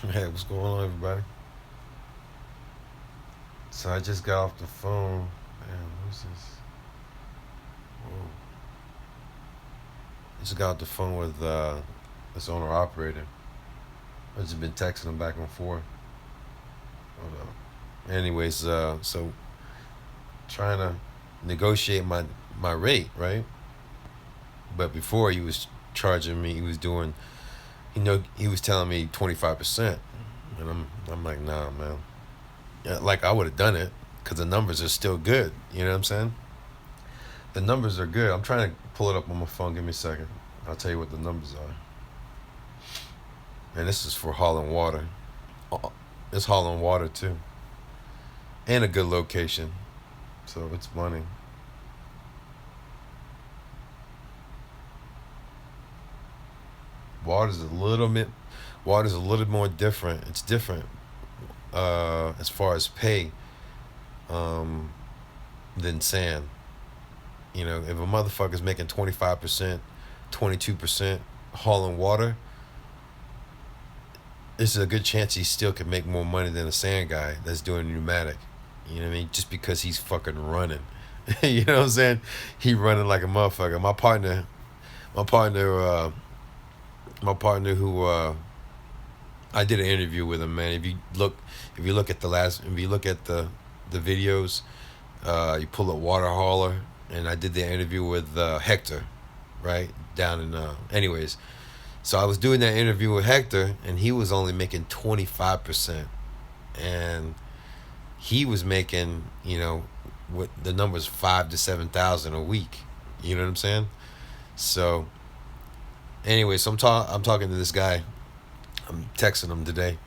Hey, what's going on, everybody? So I just got off the phone. Damn, who's this? Whoa. I just got off the phone with this owner operator. I've just been texting him back and forth. Hold up. Anyways, so trying to negotiate my rate, right? But before he was charging me, he was doing, he was telling me 25%, and I'm like, nah, man. Yeah, like I would have done it because the numbers are still good. You know what I'm saying? The numbers are good. I'm trying to pull it up on my phone. Give me a second. I'll tell you what the numbers are. And this is for hauling water. It's hauling water too, and a good location. So it's money. Water's a little bit. Water's a little more different. It's different as far as pay um, than sand. If a motherfucker's making 25%, 22% hauling water, there's a good chance he still could make more money than a sand guy that's doing pneumatic. You know what I mean? Just because he's fucking running. You know what I'm saying? He running like a motherfucker. My partner, my partner who I did an interview with him, man. If you look at if you look at the videos, you pull up Water Hauler, and I did the interview with Hector, right down in. Anyways, so I was doing that interview with Hector, and he was only making 25%, and he was making, what the numbers 5 to 7 thousand a week. You know what I'm saying? So anyway, so I'm talking to this guy. I'm texting him today,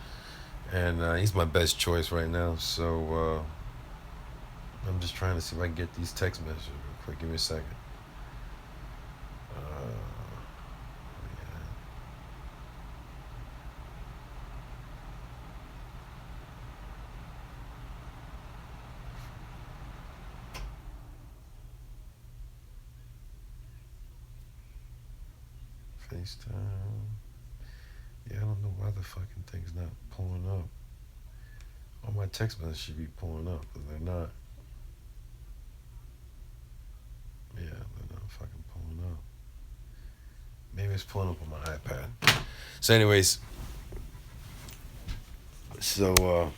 and he's my best choice right now. So I'm just trying to see if I can get these text messages real quick. Give me a second. Uh, yeah. FaceTime. Yeah, I don't know why the fucking thing's not pulling up. All my text messages should be pulling up, but they're not. Yeah, they're not fucking pulling up. Maybe it's pulling up on my iPad. So, anyways, so what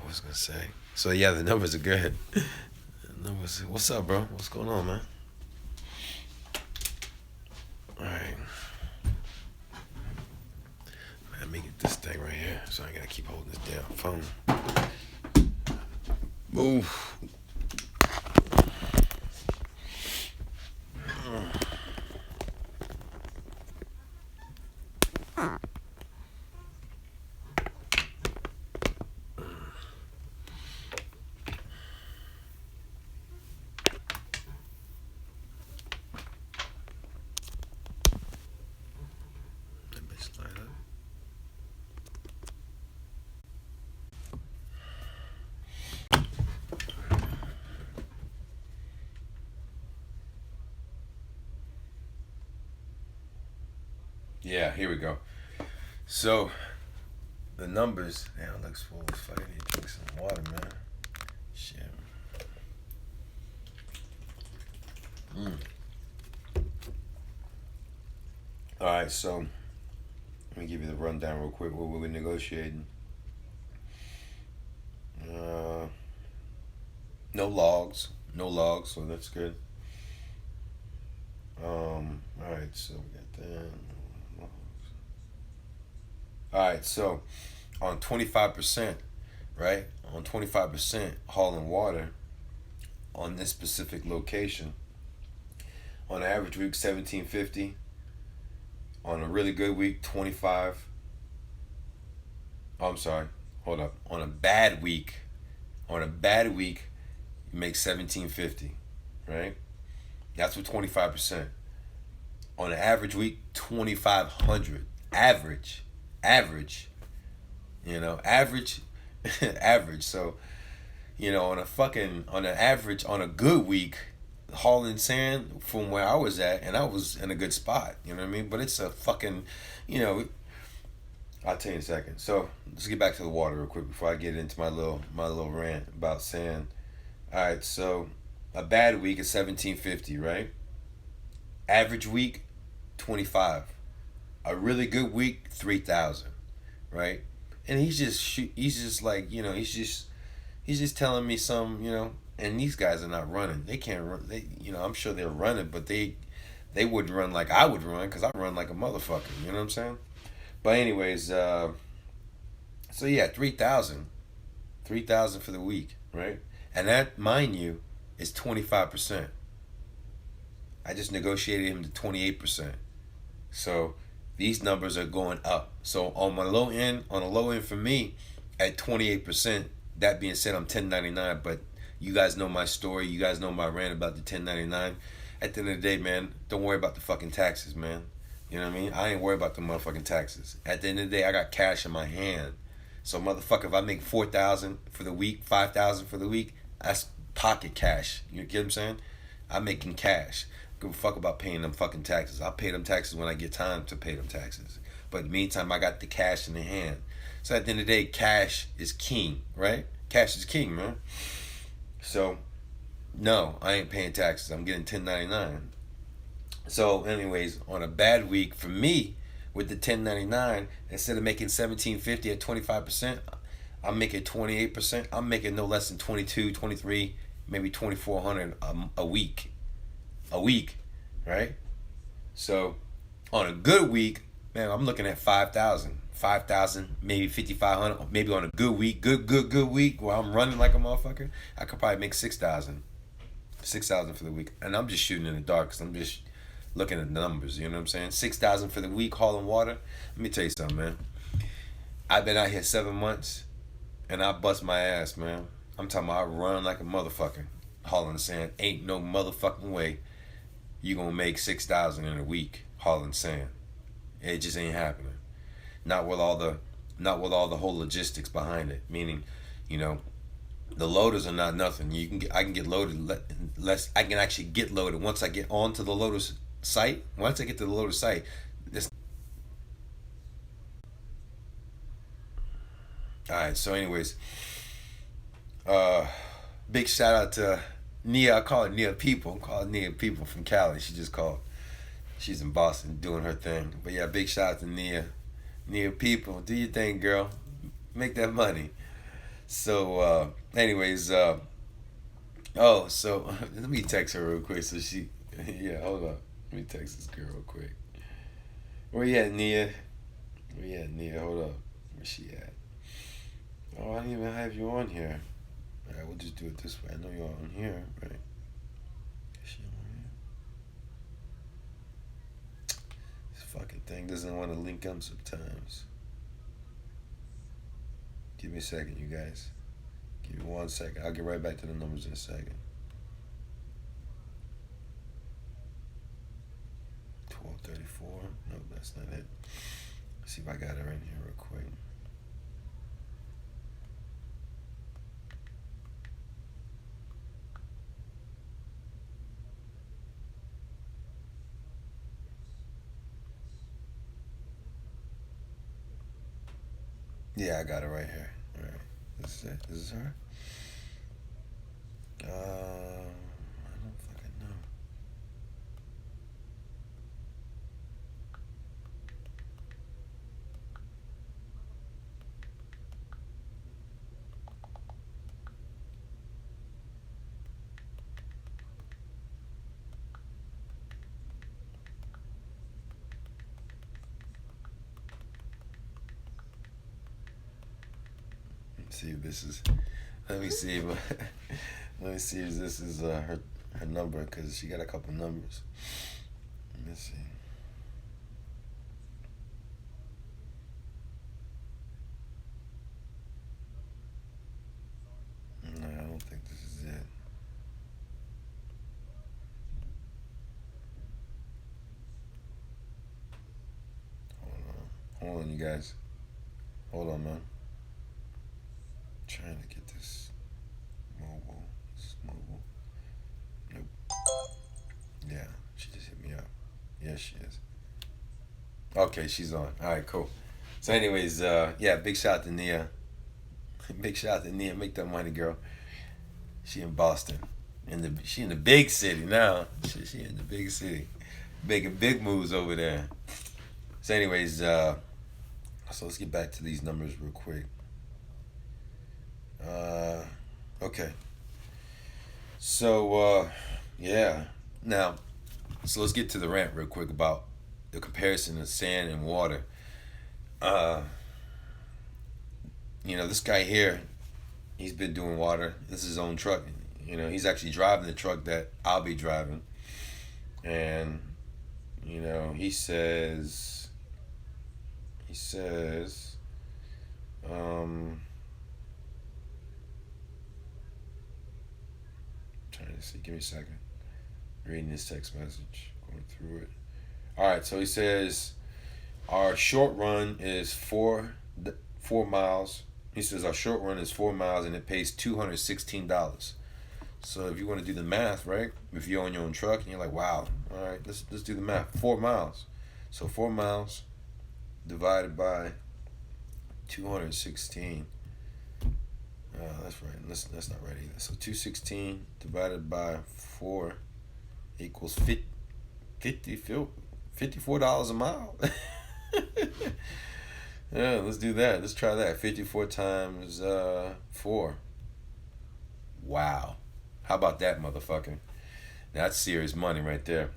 was I gonna say? So yeah, the numbers are good. The numbers. What's up, bro? What's going on, man? All right, let me get this thing right here, so I gotta keep holding this damn phone. Move. Let me slide up. Yeah, here we go. So the numbers. Damn, it looks full as fuck. I need to drink some water, man. Shit. Mm. All right, so let me give you the rundown real quick. What we're negotiating. Uh, no logs, no logs, so that's good. All right, so we got that. All right, so on 25%, right? On 25% hauling water on this specific location, on an average week 1750. On a really good week 25. Oh, I'm sorry. Hold up. On a bad week, you make 1750, right? That's with 25%. On an average week, 2500. Average. Average, average. So, on an average, on a good week, hauling sand from where I was at, and I was in a good spot. You know what I mean? But it's a fucking, you know, I'll tell you in a second. So let's get back to the water real quick before I get into my little rant about sand. All right, so a bad week is 1750, right? Average week, 25. A really good week, 3,000, right? And he's just like, he's just telling me some, and these guys are not running. They can't run. I'm sure they're running, but they wouldn't run like I would run because I run like a motherfucker. You know what I'm saying? But anyways, so yeah, 3,000, 3,000 for the week, right? And that, mind you, is 25%. I just negotiated him to 28%. So these numbers are going up. So on the low end for me, at 28%. That being said, I'm 1099, but you guys know my story. You guys know my rant about the 1099. At the end of the day, man, don't worry about the fucking taxes, man. You know what I mean? I ain't worried about the motherfucking taxes. At the end of the day, I got cash in my hand. So motherfucker, if I make 4,000 for the week, 5,000 for the week, that's pocket cash. You get what I'm saying? I'm making cash. Give a fuck about paying them fucking taxes. I'll pay them taxes when I get time to pay them taxes. But in the meantime, I got the cash in the hand. So at the end of the day, cash is king, right? Cash is king, man. So no, I ain't paying taxes. I'm getting 1099. So anyways, on a bad week for me with the 1099, instead of making 1750 at 25%, I'm making 28%. I'm making no less than 22, 23, maybe 2400 a week. A week, right? So on a good week, man, I'm looking at 5,000, 5,000, maybe 5,500. Maybe on a good week, good week where I'm running like a motherfucker, I could probably make 6,000, 6,000 for the week. And I'm just shooting in the dark because I'm just looking at the numbers. You know what I'm saying? 6,000 for the week hauling water. Let me tell you something, man. I've been out here 7 months, and I bust my ass, man. I'm talking about I run like a motherfucker hauling sand. Ain't no motherfucking way you gonna make 6,000 in a week hauling sand. It just ain't happening. Not with all the whole logistics behind it. Meaning, you know, the loaders are not nothing. I can get loaded less. I can actually get loaded once I get onto the loader's site. Once I get to the loader's site, this. All right. So, anyways, uh, big shout out to Nia. I call it Nia People. I'm calling Nia People from Cali. She just called. She's in Boston doing her thing. But yeah, big shout out to Nia. Nia People, do your thing, girl. Make that money. So, anyways, so let me text her real quick. So she, yeah, hold on. Let me text this girl real quick. Where you at, Nia? Where you at, Nia? Hold up. Where she at? Oh, I didn't even have you on here. All right, we'll just do it this way. I know you're on here, right? Is she on here? This fucking thing doesn't want to link up sometimes. Give me a second, you guys. Give me 1 second. I'll get right back to the numbers in a second. 1234. No, that's not it. Let's see if I got her in here real quick. Yeah, I got it right here. All right. This is it. This is her. I don't fucking know. Let's see if this is. Let me see if. Let me see if this is her number because she got a couple numbers. Let me see. No, I don't think this is it. Hold on, you guys. Hold on, man. Trying to get this mobile. This is mobile. Nope. Yeah, she just hit me up. Yeah, she is. Okay, she's on. All right, cool. So, anyways, yeah, big shout out to Nia. Big shout out to Nia. Make that money, girl. She in Boston. She in the big city now. She in the big city, making big moves over there. So, anyways, so let's get back to these numbers real quick. Uh, okay. So, yeah. Now, so let's get to the rant real quick about the comparison of sand and water. Uh, this guy here, he's been doing water. This is his own truck. He's actually driving the truck that I'll be driving. And, he says, trying to see, give me a second. Reading his text message, going through it. All right, so he says, our short run is 4 miles. He says our short run is 4 miles and it pays $216. So if you want to do the math, right? If you own your own truck and you're like, wow, all right, let's do the math. 4 miles. So 4 miles divided by 216. That's right. That's not right either. So 216 divided by 4 equals $54 a mile. Yeah, let's do that. Let's try that. 54 times 4. Wow. How about that, motherfucker? That's serious money right there.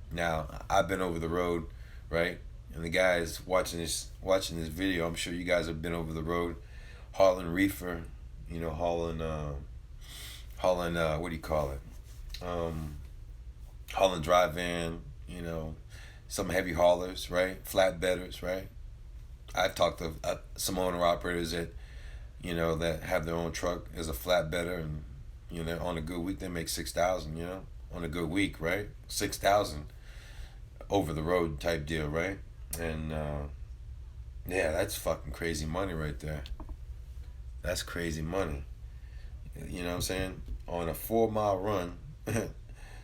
Now, I've been over the road, right? And the guys watching this video, I'm sure you guys have been over the road hauling reefer, hauling what do you call it? Hauling dry van, some heavy haulers, right? Flatbedders, right? I've talked to some owner operators that, that have their own truck as a flatbedder, and on a good week they make 6,000. On a good week, right? 6,000 over the road type deal, right? And yeah, that's fucking crazy money right there. That's crazy money. You know what I'm saying? On a 4 mile run,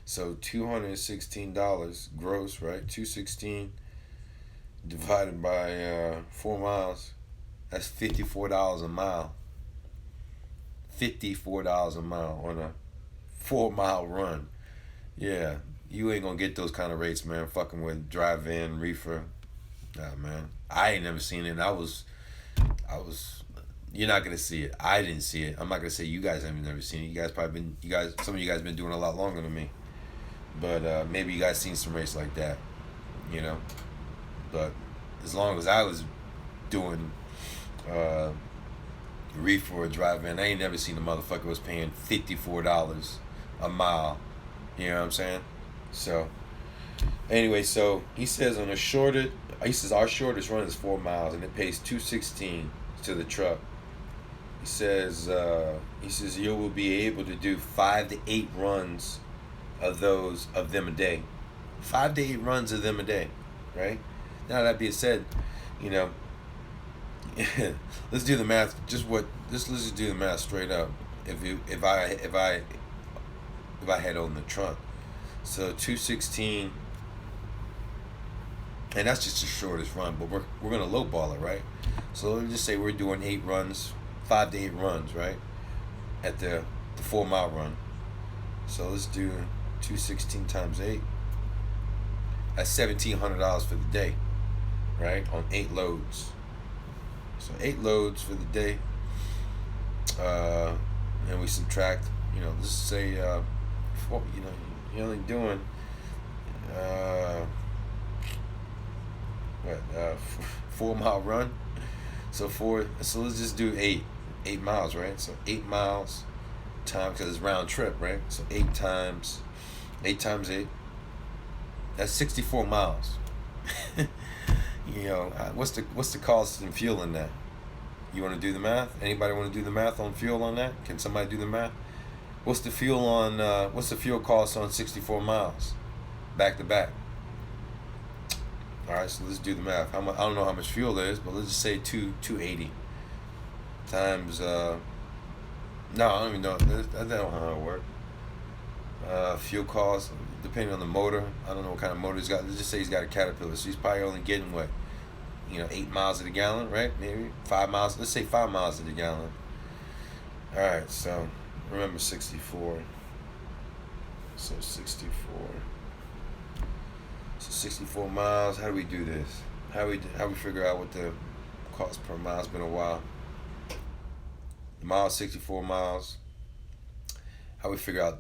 so $216 gross, right? 216 divided by 4 miles, that's $54 a mile. $54 a mile on a 4 mile run. Yeah, you ain't gonna get those kind of rates, man. Fucking with drive-in reefer. Nah, man. I ain't never seen it. I was. You're not gonna see it. I didn't see it. I'm not gonna say you guys haven't never seen it. You guys probably been. Some of you guys been doing it a lot longer than me. But maybe you guys seen some rates like that. But as long as I was doing reefer or drive-in, I ain't never seen a motherfucker was paying $54 a mile. You know what I'm saying? So, anyway, so he says our shortest run is 4 miles and it pays $216 to the truck. He says you will be able to do 5 to 8 runs of them a day. 5 to 8 runs of them a day, right? Now that being said, let's do the math. Let's just do the math straight up. If I had on the trunk, so 216, and that's just the shortest run. But we're gonna lowball it, right? So let's just say we're doing 8 runs, 5 to 8 runs, right? At the 4 mile run. So let's do 216 times 8. That's $1,700 for the day, right? On 8 loads. So 8 loads for the day, and we subtract. Let's say, you're only doing 4 mile run. So let's just do 8 miles, right? So 8 miles times, because it's round trip, right? So 8 times 8, that's 64 miles. What's the cost in fuel in that? You want to do the math? Anybody want to do the math on fuel on that? Can somebody do the math? What's the fuel cost on 64 miles, back to back? All right, so let's do the math. I don't know how much fuel there is, but let's just say 280 times. No, I don't even know. I don't know how it works. Fuel cost, depending on the motor. I don't know what kind of motor he's got. Let's just say he's got a Caterpillar, so he's probably only getting what, 8 miles to the gallon, right? Maybe 5 miles. Let's say 5 miles to the gallon. All right, so remember 64. So 64. So 64 miles. How do we do this? How we figure out what the cost per mile? It's been a while. Mile 64 miles. How we figure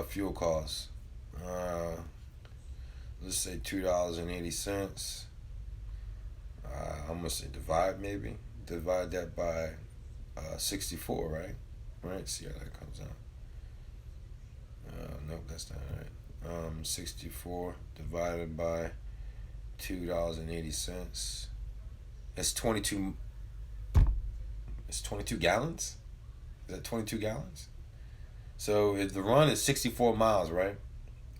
fuel costs? Let's say $2.80. I'm gonna say divide that by 64, right? Right. See how that comes out. Nope, that's not right. 64 divided by $2.80. That's 22. It's 22 gallons. Is that 22 gallons? So if the run is 64 miles, right?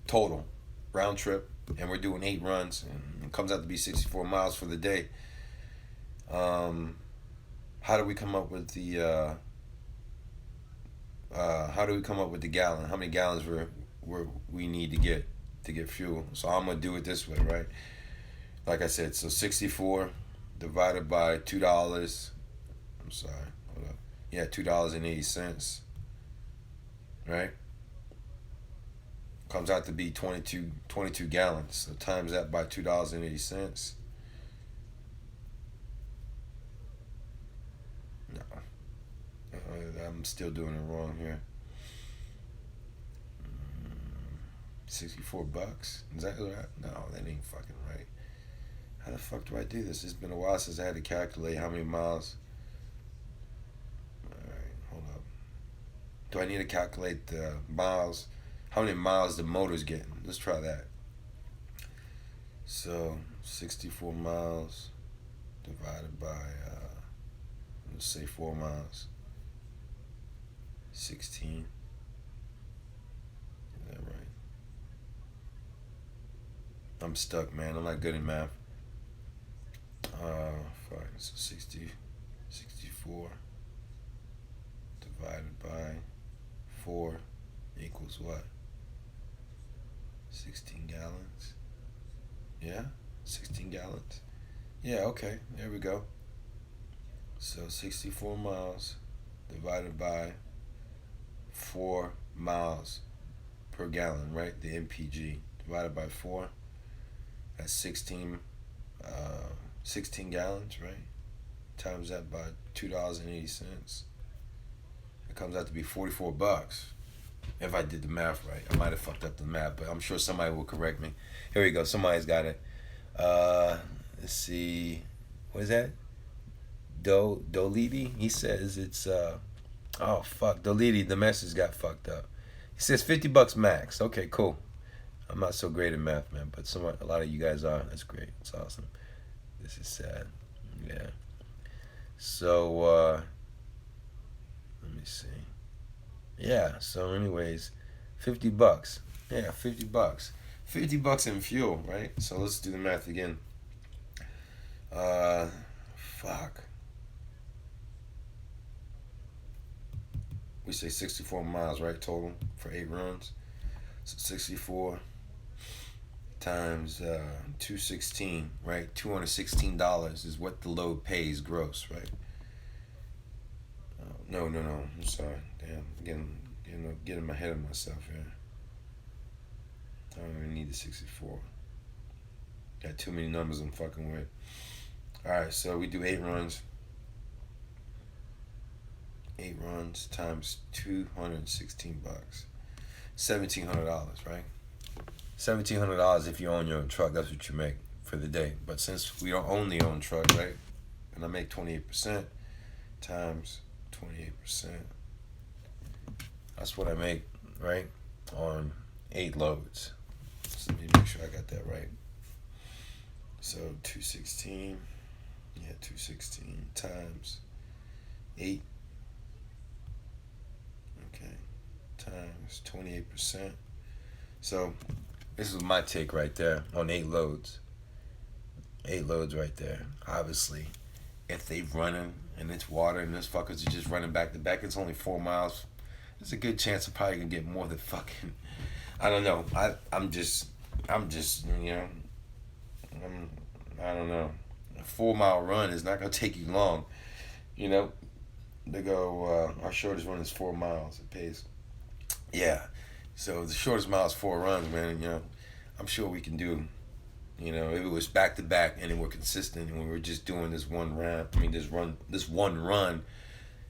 Total, round trip, and we're doing 8 runs, and it comes out to be 64 miles for the day. How do we come up with the gallon? How many gallons we need to get fuel? So I'm gonna do it this way, right? Like I said, so 64 divided by $2. I'm sorry, hold up. Yeah, $2.80. Right? Comes out to be 22 gallons. So times that by $2.80. No, I'm still doing it wrong here. $64. Is that right? No, that ain't fucking right. How the fuck do I do this? It's been a while since I had to calculate how many miles. Alright, hold up. Do I need to calculate the miles? How many miles the motor's getting? Let's try that. So, 64 miles divided by, let's say 4 miles. 16. Is that right? I'm stuck, man. I'm not good at math. Fuck. So 64 divided by 4 equals what? 16 gallons. Yeah? 16 gallons. Yeah, okay. There we go. So 64 miles divided by 4 miles per gallon, right? The MPG divided by 4. That's 16 gallons, right? Times that by $2.80. It comes out to be $44. If I did the math right. I might have fucked up the math, but I'm sure somebody will correct me. Here we go. Somebody's got it. Let's see. What is that? Dolidi? He says it's oh fuck. Dolidi, the message got fucked up. He says $50 max. Okay, cool. I'm not so great at math, man, but a lot of you guys are. That's great. It's awesome. This is sad. Yeah. So let me see. Yeah, so anyways, $50. Yeah, $50. $50 in fuel, right? So let's do the math again. Fuck. We say 64 miles, right, total for 8 runs. So 64 times 216, right? $216 is what the load pays gross, right? No. I'm sorry. Damn, I'm getting ahead of myself here. I don't even need the 64. Got too many numbers I'm fucking with. All right, so we do 8 runs. 8 runs times $216. $1,700, right? $1,700 if you own your own truck. That's what you make for the day. But since we don't own the own truck, right? And I make 28% times 28%. That's what I make, right? On 8 loads. So let me make sure I got that right. So 216. Yeah, 216 times 8. Okay. Times 28%. So this is my take right there on 8 loads. 8 loads right there. Obviously, if they running and it's water and those fuckers are just running back to back, it's only 4 miles. There's a good chance I'm probably gonna get more than fucking. I don't know. I'm just I don't know. A 4 mile run is not gonna take you long. You know, they go. Our shortest run is 4 miles. It pays. Yeah. So the shortest mile is 4 runs, man. You know, I'm sure we can do. You know, if it was back to back and we're consistent and we were just doing this one run, this one run,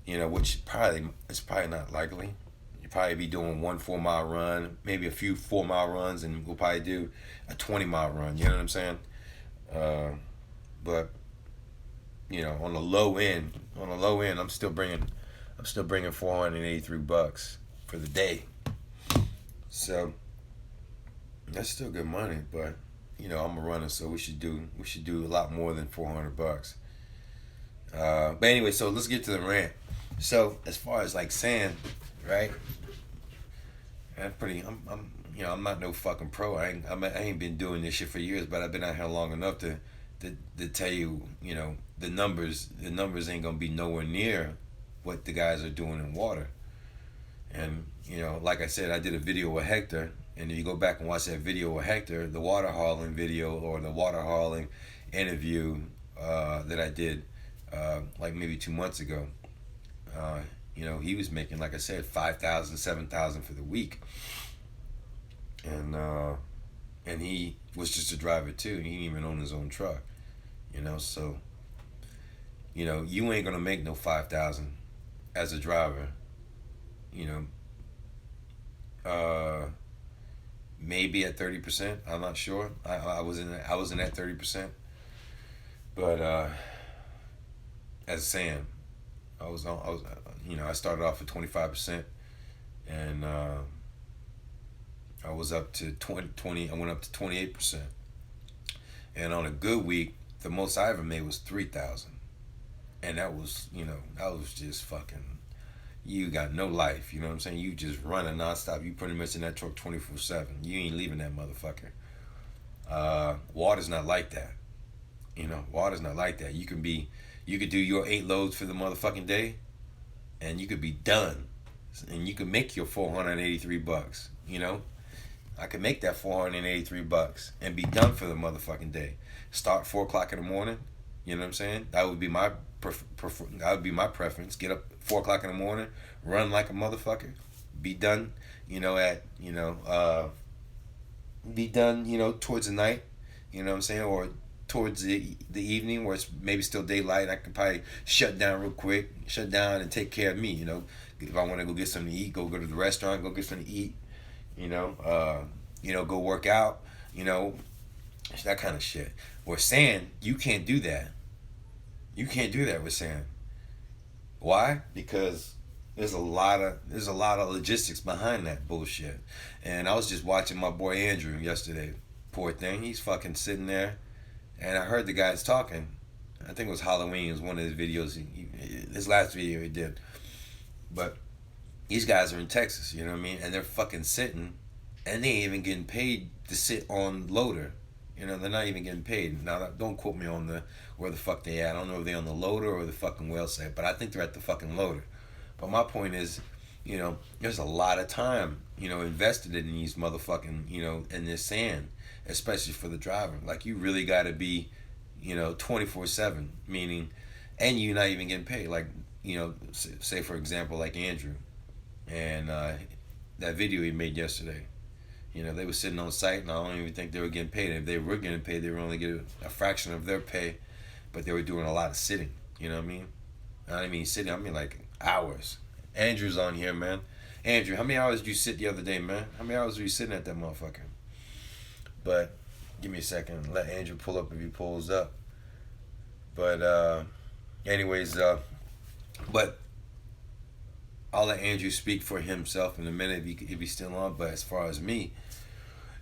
you know, which probably it's probably not likely. You probably be doing one 4 mile run, maybe a few 4 mile runs, and we'll probably do a 20 mile run. You know what I'm saying? Uh, but you know, on the low end, I'm still bringing $483 for the day. So that's still good money, but you know, I'm a runner, so we should do a lot more than $400. But anyway, so let's get to the rant. So as far as like sand, right? I'm you know, I'm not no fucking pro. I ain't been doing this shit for years, but I've been out here long enough to tell you, you know, the numbers ain't gonna be nowhere near what the guys are doing in water. And you know, like I said, I did a video with Hector, and if you go back and watch that video with Hector, the water hauling video or the water hauling interview that I did like maybe 2 months ago, you know, he was making, like I said, 5,000, 7,000 for the week, and he was just a driver too. He didn't even own his own truck, you know. So, you know, you ain't gonna make no 5,000 as a driver, you know. Maybe at 30%. I'm not sure. I wasn't at 30%, but as Sam, I was you know, I started off at 25%, and I was up to 20. I went up to 28%, and on a good week, the most I ever made was 3,000, and that was, you know, that was just fucking. You got no life, you know what I'm saying? You just running nonstop. You pretty much in that truck 24/7. You ain't leaving that motherfucker. Water's not like that. You know, water's not like that. You could do your 8 loads for the motherfucking day, and you could be done, and you could make your $483. You know, I could make that $483 and be done for the motherfucking day. Start 4 o'clock in the morning. You know what I'm saying? That would be my that would be my preference. Get up 4 o'clock in the morning, run like a motherfucker, be done. You know, be done. You know, towards the night. You know what I'm saying, or towards the evening where it's maybe still daylight. I could probably shut down real quick, shut down and take care of me. You know, if I want to go get something to eat, go to the restaurant, go get something to eat. You know, go work out. You know, that kind of shit. Where sand, you can't do that. You can't do that with sand. Why? Because there's a lot of logistics behind that bullshit. And I was just watching my boy Andrew yesterday. Poor thing, he's fucking sitting there, and I heard the guys talking. I think it was Halloween. It was one of his videos. His last video he did. But these guys are in Texas, you know what I mean? And they're fucking sitting, and they ain't even getting paid to sit on loader. You know, they're not even getting paid. Now, don't quote me on where the fuck they at. I don't know if they're on the loader or the fucking whale site, but I think they're at the fucking loader. But my point is, you know, there's a lot of time, you know, invested in these motherfucking, you know, in this sand, especially for the driver. Like, you really got to be, you know, 24/7, meaning, and you're not even getting paid. Like, you know, say for example, like Andrew, and that video he made yesterday. You know, they were sitting on site, and I don't even think they were getting paid. If they were getting paid, they were only getting a fraction of their pay, but they were doing a lot of sitting. You know what I mean? I don't mean sitting, I mean like hours. Andrew's on here, man. Andrew, how many hours did you sit the other day, man? How many hours were you sitting at that motherfucker? But give me a second. Let Andrew pull up if he pulls up. But anyways, but I'll let Andrew speak for himself in a minute if he's still on. But as far as me,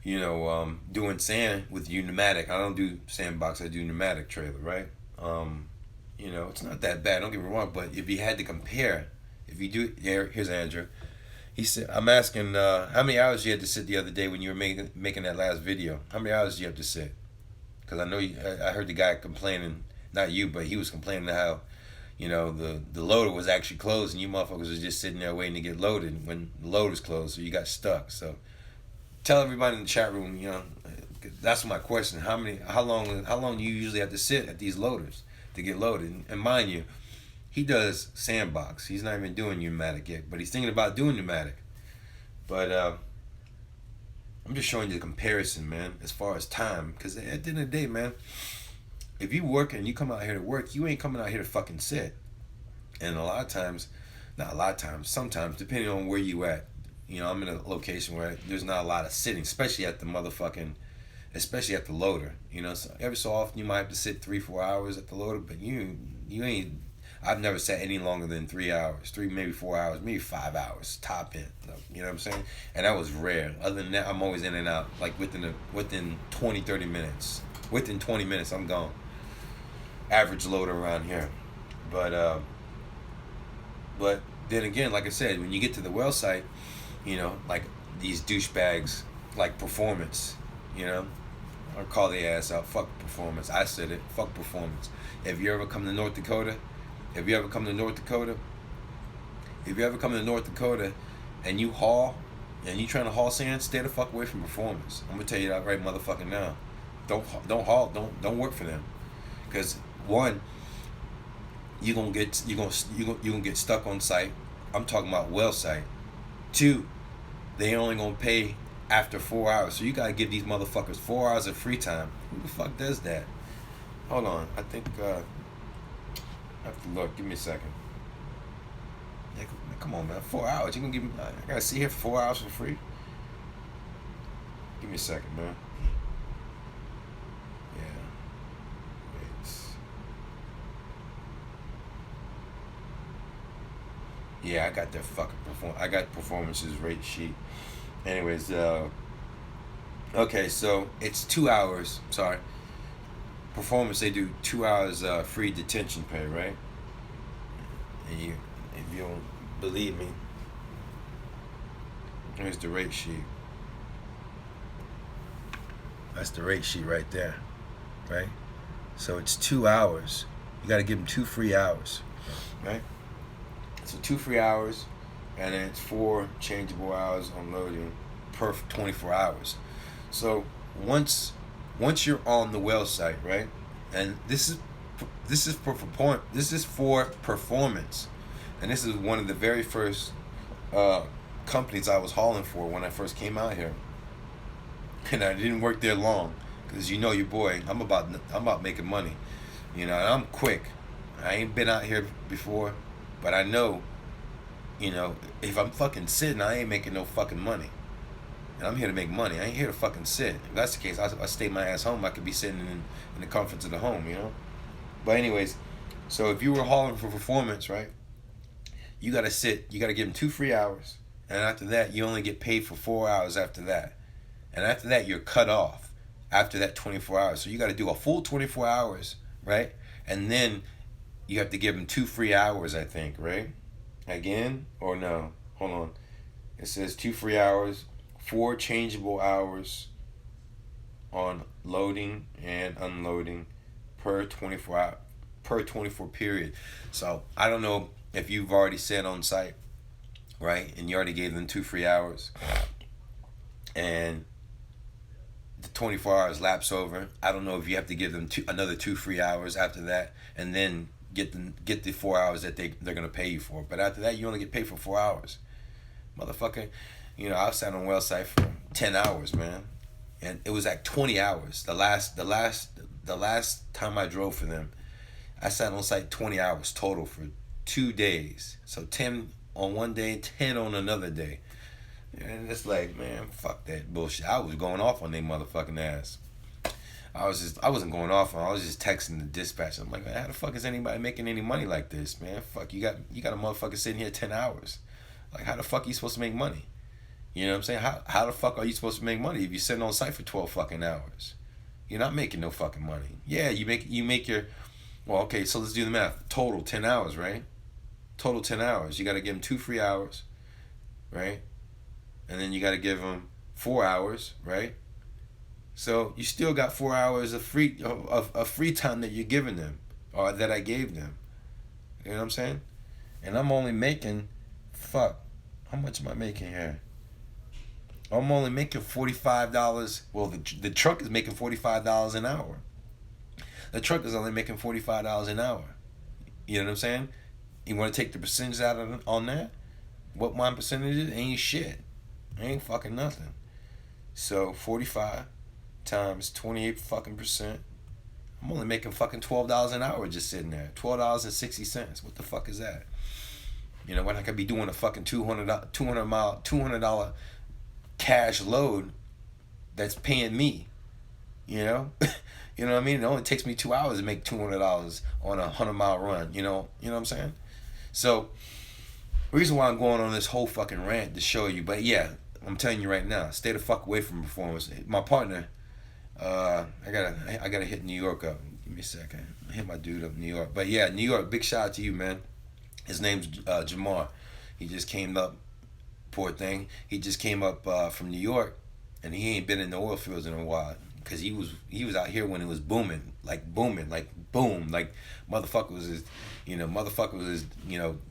you know, doing sand with pneumatic. I don't do sandbox. I do pneumatic trailer, right? You know, it's not that bad. Don't get me wrong. But if you had to compare, if you do, here's Andrew. He said, I'm asking how many hours you had to sit the other day when you were making that last video. How many hours did you have to sit? Because I know I heard the guy complaining, not you, but he was complaining how, you know, the loader was actually closed and you motherfuckers was just sitting there waiting to get loaded when the loader's closed, so you got stuck. So tell everybody in the chat room, you know, That's my question. How long do you usually have to sit at these loaders to get loaded? And mind you, he does sandbox. He's not even doing pneumatic yet, but he's thinking about doing pneumatic. But I'm just showing you the comparison, man, as far as time. Because at the end of the day, man, if you work and you come out here to work, you ain't coming out here to fucking sit. And a lot of times, not a lot of times, sometimes, depending on where you at, I'm in a location where there's not a lot of sitting, especially at the loader. So every so often you might have to sit 3-4 hours at the loader, but you ain't. I've never sat any longer than 3 hours, maybe 4 hours, maybe 5 hours top end. You know what I'm saying? And that was rare. Other than that, I'm always in and out. Like within 20, 30 minutes. Within 20 minutes, I'm gone. Average loader around here, but then again, like I said, when you get to the well site, like these douchebags, like Performance, I'll call their ass out. Fuck Performance. I said it. Fuck Performance. If you ever come to North Dakota, and you haul, and you trying to haul sand, stay the fuck away from Performance. I'm gonna tell you that right motherfucking now. Don't haul. Don't work for them, because one, you gonna get stuck on site. I'm talking about well site. Two, they only gonna pay after 4 hours, so you gotta give these motherfuckers 4 hours of free time. Who the fuck does that? Hold on, I think I have to look. Give me a second. Yeah, come on, man. 4 hours. You gonna give me? I gotta sit here for 4 hours for free. Give me a second, man. Yeah. Wait. Yeah, I got that fucking I got Performance's rate sheet. Anyways, okay, so it's 2 hours. Sorry. Performance, they do 2 hours free detention pay, right? And if you don't believe me, here's the rate sheet. That's the rate sheet right there, right? So it's 2 hours. You got to give them 2 free hours, right? So 2 free hours, and then it's 4 changeable hours unloading per 24 hours. So once you're on the well site, right? And this is for Performance, and this is one of the very first companies I was hauling for when I first came out here, and I didn't work there long, because your boy, I'm about making money, and I'm quick. I ain't been out here before, but I know, if I'm fucking sitting, I ain't making no fucking money. And I'm here to make money. I ain't here to fucking sit. If that's the case, I stay my ass home. I could be sitting in the comforts of the home, But anyways, so if you were hauling for Performance, right, you got to sit. You got to give them 2 free hours. And after that, you only get paid for 4 hours after that. And after that, you're cut off after that 24 hours. So you got to do a full 24 hours, right? And then you have to give them 2 free hours, I think, right? Again? Or no? Hold on. It says 2 free hours. 4 changeable hours on loading and unloading per 24 period. So I don't know if you've already sat on site, right? And you already gave them 2 free hours, and the 24 hours lapse over. I don't know if you have to give them another 2 free hours after that, and then get the 4 hours that they're gonna pay you for. But after that, you only get paid for 4 hours, motherfucker. I sat on well site for 10 hours, man, and it was like 20 hours. The last time I drove for them, I sat on site 20 hours total for 2 days. So 10 on one day, 10 on another day, and it's like, man, fuck that bullshit. I was going off on their motherfucking ass. I wasn't going off on. I was just texting the dispatch. I'm like, man, how the fuck is anybody making any money like this, man? Fuck, you got a motherfucker sitting here 10 hours. Like, how the fuck are you supposed to make money? You know what I'm saying? How the fuck are you supposed to make money if you're sitting on site for 12 fucking hours? You're not making no fucking money. Yeah, you make your, well, okay, so let's do the math. Total 10 hours, right? Total 10 hours. You got to give them 2 free hours, right? And then you got to give them 4 hours, right? So you still got 4 hours of free time that you're giving them, or that I gave them. You know what I'm saying? And I'm only making, how much am I making here? I'm only making $45. Well, the truck is making $45 an hour. The truck is only making $45 an hour. You know what I'm saying? You want to take the percentage out of on that? What my percentage is? Ain't shit. Ain't fucking nothing. So 45 times 28 fucking percent. I'm only making fucking $12 an hour just sitting there. $12.60. What the fuck is that? You know, when I could be doing a fucking $200 cash load that's paying me. You know? You know what I mean? It only takes me 2 hours to make $200 on a 100-mile run. You know what I'm saying? So, the reason why I'm going on this whole fucking rant to show you, but yeah, I'm telling you right now, stay the fuck away from performance. My partner, I gotta hit New York up. Give me a second. I hit my dude up in New York. But yeah, New York, big shout out to you, man. His name's Jamar. He just came up, poor thing. He just came up from New York, and he ain't been in the oil fields in a while. Cause he was out here when it was booming, like boom, like motherfucker was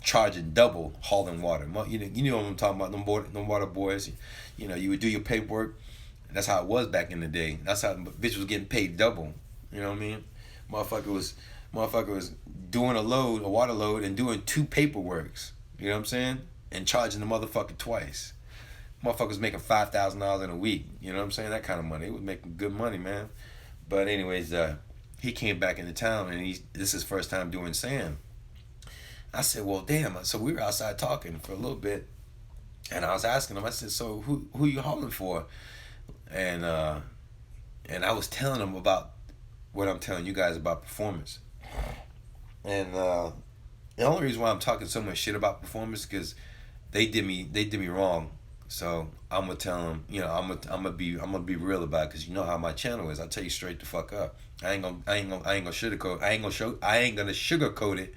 charging double hauling water. You know what I'm talking about, them water boys. You know, you would do your paperwork. That's how it was back in the day. That's how bitch was getting paid double. You know what I mean? Motherfucker was doing a water load, and doing two paperworks. You know what I'm saying? And charging the motherfucker twice. Motherfuckers making $5,000 in a week. You know what I'm saying? That kind of money. It was making good money, man. But anyways, he came back into town, and this is his first time doing sand. I said, well, damn. So we were outside talking for a little bit, and I was asking him. I said, so who you hauling for? And I was telling him about what I'm telling you guys about performance. And the only reason why I'm talking so much shit about performance is because they did me wrong. So I'm gonna tell them, you know, I'm gonna be real about it, because you know how my channel is. I tell you straight the fuck up. I ain't gonna sugarcoat. I ain't gonna sugarcoat it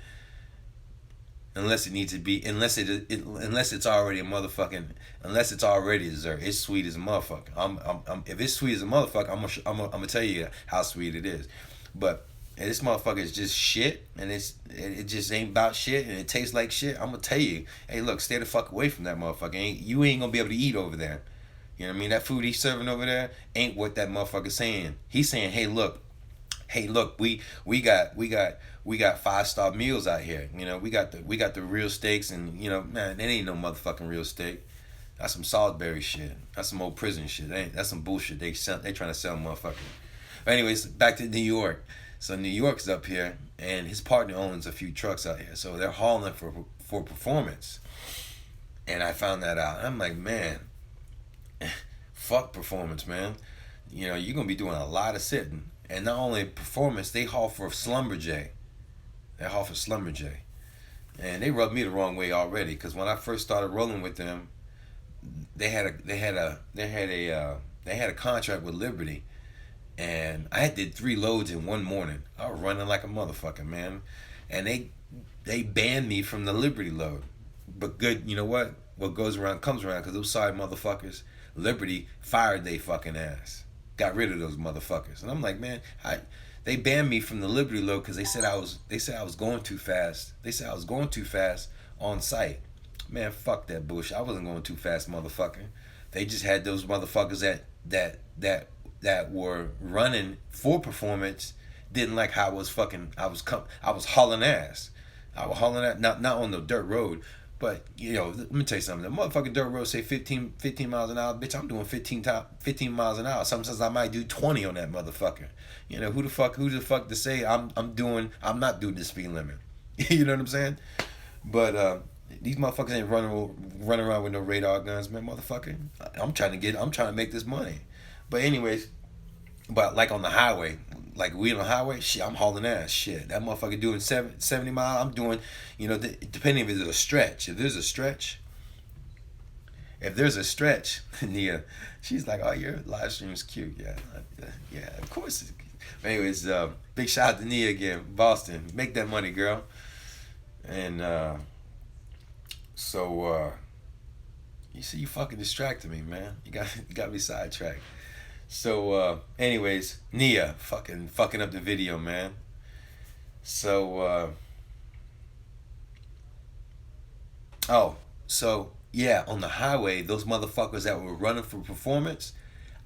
unless it needs to be. Unless it's already a motherfucking. Unless it's already dessert. It's sweet as a motherfucker. If it's sweet as a motherfucker, I'm gonna tell you how sweet it is. But if this motherfucker is just shit, and it just ain't about shit, and it tastes like shit, I'm gonna tell you, hey, look, stay the fuck away from that motherfucker. You ain't gonna be able to eat over there. You know what I mean? That food he's serving over there ain't what that motherfucker's saying. He's saying, hey, look, we got 5-star meals out here. You know, we got the real steaks, and you know, man, it ain't no motherfucking real steak. That's some Salisbury shit. That's some old prison shit. That's some bullshit. They trying to sell motherfuckers. But anyways, back to New York. So New York's up here, and his partner owns a few trucks out here. So they're hauling for performance. And I found that out. I'm like, man, fuck performance, man. You know, you're going to be doing a lot of sitting. And not only performance, they haul for Slumberjay. They haul for Slumberjay. And they rubbed me the wrong way already, because when I first started rolling with them, they had a contract with Liberty. And I did 3 loads in one morning. I was running like a motherfucker, man. And they banned me from the Liberty load. But good, you know what? What goes around comes around, because those sorry motherfuckers, Liberty fired they fucking ass. Got rid of those motherfuckers. And I'm like, man, they banned me from the Liberty load because they said I was going too fast. They said I was going too fast on site. Man, fuck that bullshit. I wasn't going too fast, motherfucker. They just had those motherfuckers that were running for performance didn't like how I was hauling ass. I was hauling ass, not on the dirt road, but you know, let me tell you something. The motherfucking dirt road say 15 miles an hour, bitch. I'm doing 15 miles an hour. Sometimes I might do 20 on that motherfucker. You know, who the fuck to say I'm not doing the speed limit. You know what I'm saying? But these motherfuckers ain't running around with no radar guns, man, motherfucker. I'm trying to make this money. But anyways, but like on the highway, like we on the highway, shit, I'm hauling ass. Shit, that motherfucker doing 70 miles. I'm doing, you know, depending if there's a stretch. If there's a stretch, Nia, she's like, oh, your live stream is cute. Yeah, of course. Anyways, big shout out to Nia again, Boston. Make that money, girl. And so you see, you fucking distracted me, man. You got me sidetracked. So, anyways, Nia, fucking up the video, man. So, Yeah, on the highway, those motherfuckers that were running for performance,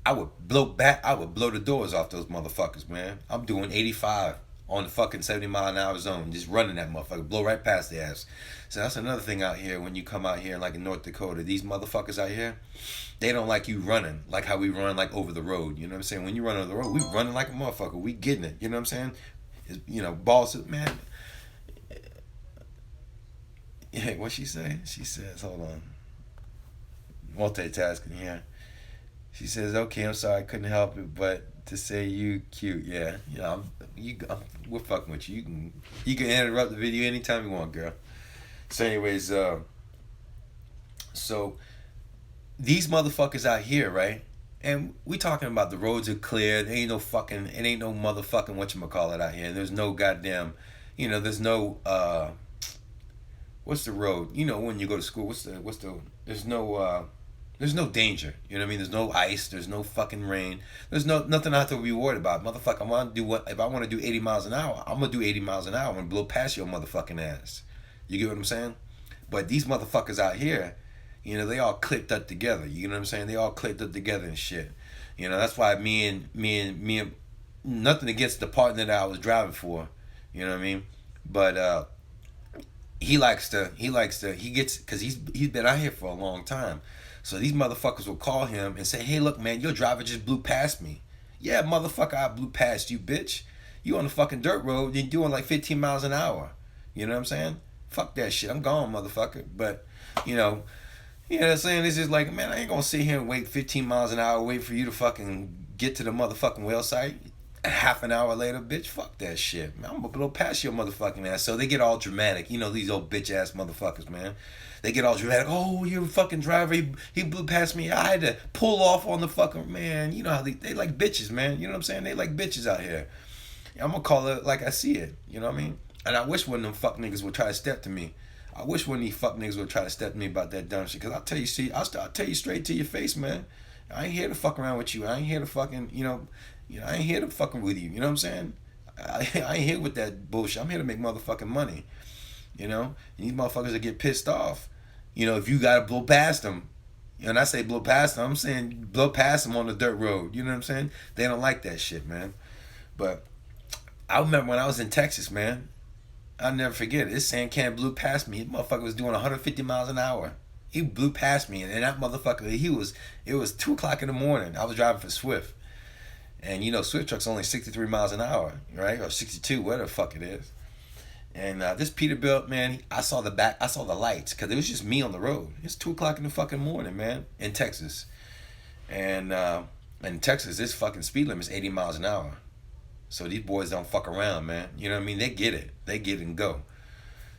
I would blow the doors off those motherfuckers, man. I'm doing 85 on the fucking 70-mile-an-hour zone, just running that motherfucker, blow right past the ass. So that's another thing out here when you come out here, like in North Dakota, these motherfuckers out here, they don't like you running like how we run like over the road. You know what I'm saying? When you run over the road, we running like a motherfucker. We getting it. You know what I'm saying? It's, balls, man. Yeah, what she say? She says, hold on, multitasking here. She says, "Okay, I'm sorry, I couldn't help it, but to say you cute, yeah, we're fucking with you. You can interrupt the video anytime you want, girl." So, anyways, so these motherfuckers out here, right? And we talking about the roads are clear. There ain't no fucking, it ain't no motherfucking whatchamacallit out here. There's no goddamn, there's no what's the road? When you go to school, there's no danger. You know what I mean? There's no ice. There's no fucking rain. There's nothing I have to be worried about. Motherfucker, if I want to do 80 miles an hour, I'm going to do 80 miles an hour. I'm going to blow past your motherfucking ass. You get what I'm saying? But these motherfuckers out here, they all clipped up together. You know what I'm saying? They all clipped up together and shit. That's why me and nothing against the partner that I was driving for. You know what I mean? But, he gets, because he's been out here for a long time. So these motherfuckers will call him and say, "Hey, look, man, your driver just blew past me." Yeah, motherfucker, I blew past you, bitch. You on the fucking dirt road, you're doing like 15 miles an hour. You know what I'm saying? Fuck that shit. I'm gone, motherfucker. But, you know what I'm saying? It's just like, man, I ain't gonna sit here and wait 15 miles an hour, wait for you to fucking get to the motherfucking well site. Half an hour later, bitch, fuck that shit, man. I'm gonna blow past your motherfucking ass. So they get all dramatic. These old bitch ass motherfuckers, man. They get all dramatic. "Oh, you're a fucking driver. He blew past me. I had to pull off on the fucking," man. You know how they like bitches, man. You know what I'm saying? They like bitches out here. I'm gonna call it like I see it. You know what I mean? And I wish one of them fuck niggas would try to step to me. I wish one of these fuck niggas would try to step to me about that dumb shit. Cause I'll tell you, I'll tell you straight to your face, man. I ain't here to fuck around with you. I ain't here to fucking, I ain't here to fucking with you. You know what I'm saying? I ain't here with that bullshit. I'm here to make motherfucking money. And these motherfuckers that get pissed off. If you gotta blow past them, and I say blow past them, I'm saying blow past them on the dirt road. You know what I'm saying? They don't like that shit, man. But I remember when I was in Texas, man. I'll never forget it. This sand can blew past me. That motherfucker was doing 150 miles an hour. He blew past me, and that motherfucker, it was 2 o'clock in the morning. I was driving for Swift. And Swift truck's only 63 miles an hour, right? Or 62, whatever the fuck it is. And this Peterbilt, man, I saw the lights, because it was just me on the road. It's 2 o'clock in the fucking morning, man, in Texas. And in Texas, this fucking speed limit is 80 miles an hour. So these boys don't fuck around, man. You know what I mean? They get it. They get it and go.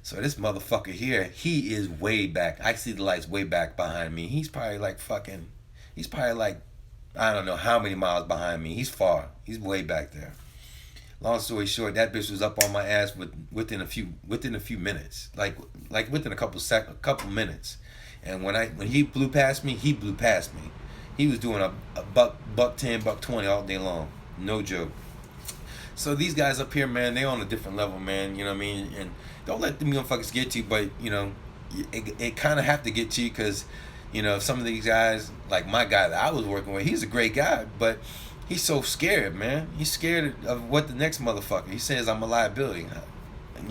So this motherfucker here, he is way back. I see the lights way back behind me. He's probably like, I don't know how many miles behind me. He's far. He's way back there. Long story short, that bitch was up on my ass within a few minutes, like within a couple minutes. And when he blew past me, he blew past me. He was doing a buck 10, buck 20 all day long, no joke. So these guys up here, man, they on a different level, man. You know what I mean? And don't let them motherfuckers get to you, but it kind of have to get to you, because some of these guys, like my guy that I was working with, he's a great guy, but he's so scared, man. He's scared of what the next motherfucker. He says I'm a liability.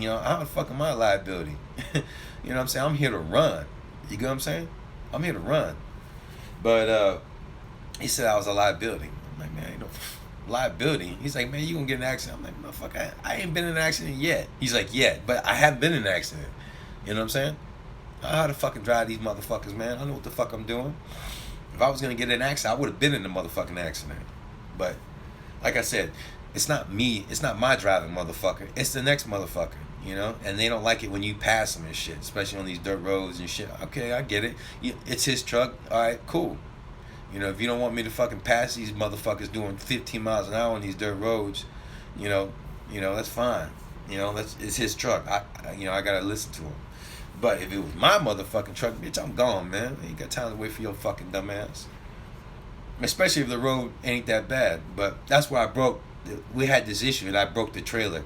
How the fuck am I a liability? You know what I'm saying? I'm here to run. You get what I'm saying? I'm here to run. But he said I was a liability. I'm like, man, ain't no liability. He's like, man, you gonna get in an accident. I'm like, motherfucker, I ain't been in an accident yet. He's like, yeah, but I haven't been in an accident. You know what I'm saying? I know how to fucking drive these motherfuckers, man. I know what the fuck I'm doing. If I was gonna get in an accident, I would have been in the motherfucking accident. But like I said, it's not me. It's not my driving, motherfucker. It's the next motherfucker. And they don't like it when you pass them and shit, especially on these dirt roads and shit. Okay, I get it. It's his truck. All right, cool. If you don't want me to fucking pass these motherfuckers doing 15 miles an hour on these dirt roads, that's fine. It's his truck. I gotta listen to him. But if it was my motherfucking truck, bitch, I'm gone, man. I ain't got time to wait for your fucking dumb ass. Especially if the road ain't that bad. But that's where we had this issue, and I broke the trailer.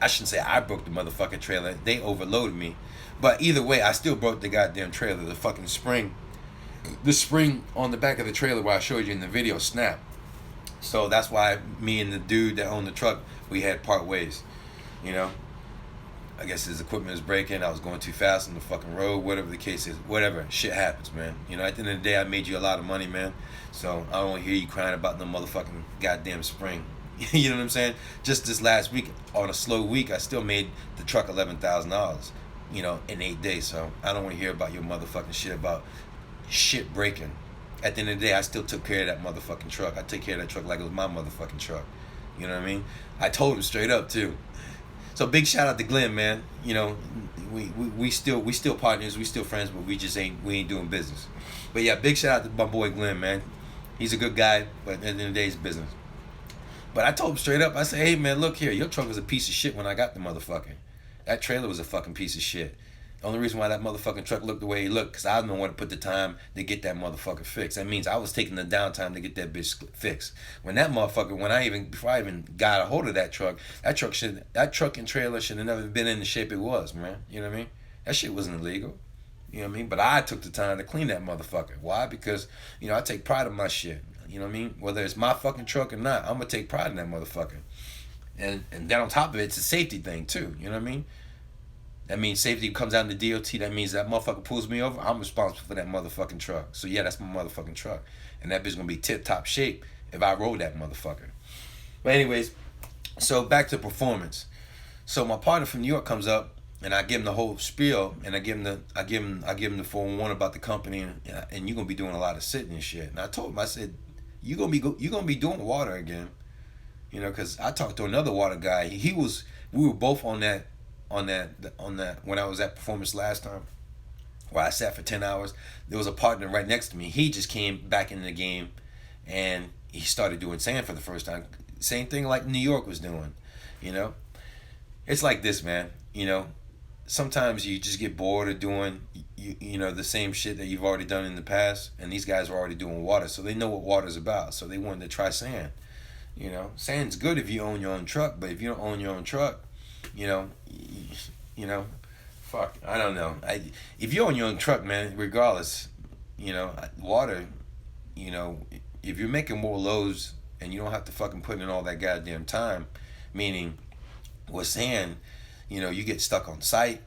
I shouldn't say I broke the motherfucking trailer. They overloaded me. But either way, I still broke the goddamn trailer. The spring on the back of the trailer where I showed you in the video snapped. So that's why me and the dude that owned the truck, we had part ways. You know, I guess his equipment was breaking. I was going too fast on the fucking road. Whatever the case is, whatever. Shit happens, man. You know, at the end of the day, I made you a lot of money, man. So I don't want to hear you crying about no motherfucking goddamn spring. You know what I'm saying? Just this last week, on a slow week, I still made the truck $11,000. You know, in 8 days. So I don't want to hear about your motherfucking shit about shit breaking. At the end of the day, I still took care of that motherfucking truck. I take care of that truck like it was my motherfucking truck. You know what I mean? I told him straight up too. So big shout out to Glenn, man. You know, we still partners, we still friends, but we ain't doing business. But yeah, big shout out to my boy Glenn, man. He's a good guy, but at the end of the day, it's business. But I told him straight up, I said, hey man, look here, your truck was a piece of shit when I got the motherfucker. That trailer was a fucking piece of shit. The only reason why that motherfucking truck looked the way he looked, because I didn't want to put the time to get that motherfucker fixed. That means I was taking the downtime to get that bitch fixed. Before I even got a hold of that truck and trailer should have never been in the shape it was, man. You know what I mean? That shit wasn't illegal. You know what I mean? But I took the time to clean that motherfucker. Why? Because, you know, I take pride in my shit. You know what I mean? Whether it's my fucking truck or not, I'm going to take pride in that motherfucker. And then on top of it, it's a safety thing too. You know what I mean? That means safety comes out in the DOT. That means that motherfucker pulls me over. I'm responsible for that motherfucking truck. So yeah, that's my motherfucking truck. And that bitch gonna be tip top shape if I roll that motherfucker. But anyways, so back to performance. So my partner from New York comes up and I give him the whole spiel and I give him the 411 about the company and you're gonna be doing a lot of sitting and shit. And I told him, I said, you gonna be doing water again. You know, because I talked to another water guy. We were both on that when I was at performance last time, where I sat for 10 hours. There was a partner right next to me. He just came back in the game, and he started doing sand for the first time. Same thing like New York was doing. You know, it's like this, man. You know, sometimes you just get bored of doing you know the same shit that you've already done in the past, and these guys were already doing water, so they know what water's about. So they wanted to try sand. You know, sand's good if you own your own truck, but if you don't own your own truck, you know, fuck, I don't know. If you own your own truck, man, regardless, you know, water, you know, if you're making more loads and you don't have to fucking put in all that goddamn time, meaning with sand, you know, you get stuck on site.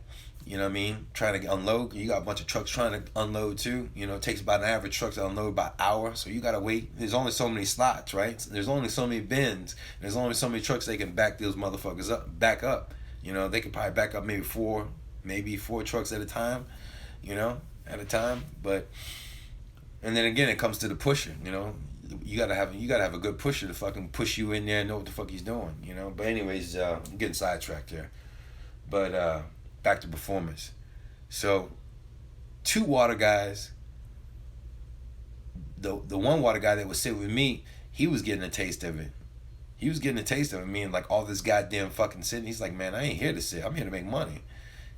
You know what I mean? Trying to unload. You got a bunch of trucks trying to unload too. You know, it takes about an average truck to unload by hour. So you got to wait. There's only so many slots, right? There's only so many bins. There's only so many trucks they can back those motherfuckers back up. You know, they could probably back up maybe four trucks at a time, But, and then again, it comes to the pusher, you know. You gotta have a good pusher to fucking push you in there and know what the fuck he's doing, you know. But anyways, I'm getting sidetracked here. But, back to performance. So, two water guys. The one water guy that was sitting with me, he was getting a taste of it. Meaning like all this goddamn fucking sitting. He's like, man, I ain't here to sit. I'm here to make money.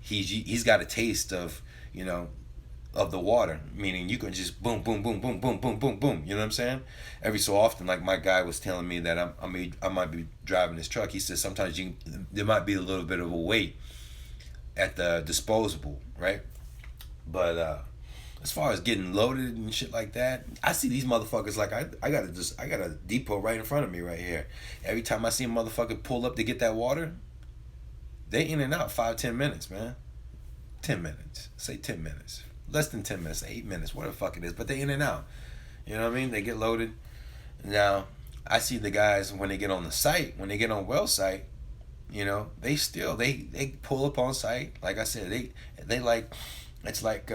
He's got a taste of, you know, of the water. Meaning you can just boom, boom, boom, boom, boom, boom, boom, boom. You know what I'm saying? Every so often, like my guy was telling me that I might be driving this truck. He says sometimes there might be a little bit of a weight at the disposable, right? But as far as getting loaded and shit like that, I see these motherfuckers like I got a depot right in front of me right here. Every time I see a motherfucker pull up to get that water, they in and out 5-10 minutes, man. 10 minutes. Say 10 minutes. Less than 10 minutes, 8 minutes, whatever the fuck it is, but they in and out. You know what I mean? They get loaded. Now, I see the guys when they get on the site, when they get on well site, you know, they pull up on site. Like I said, they like it's like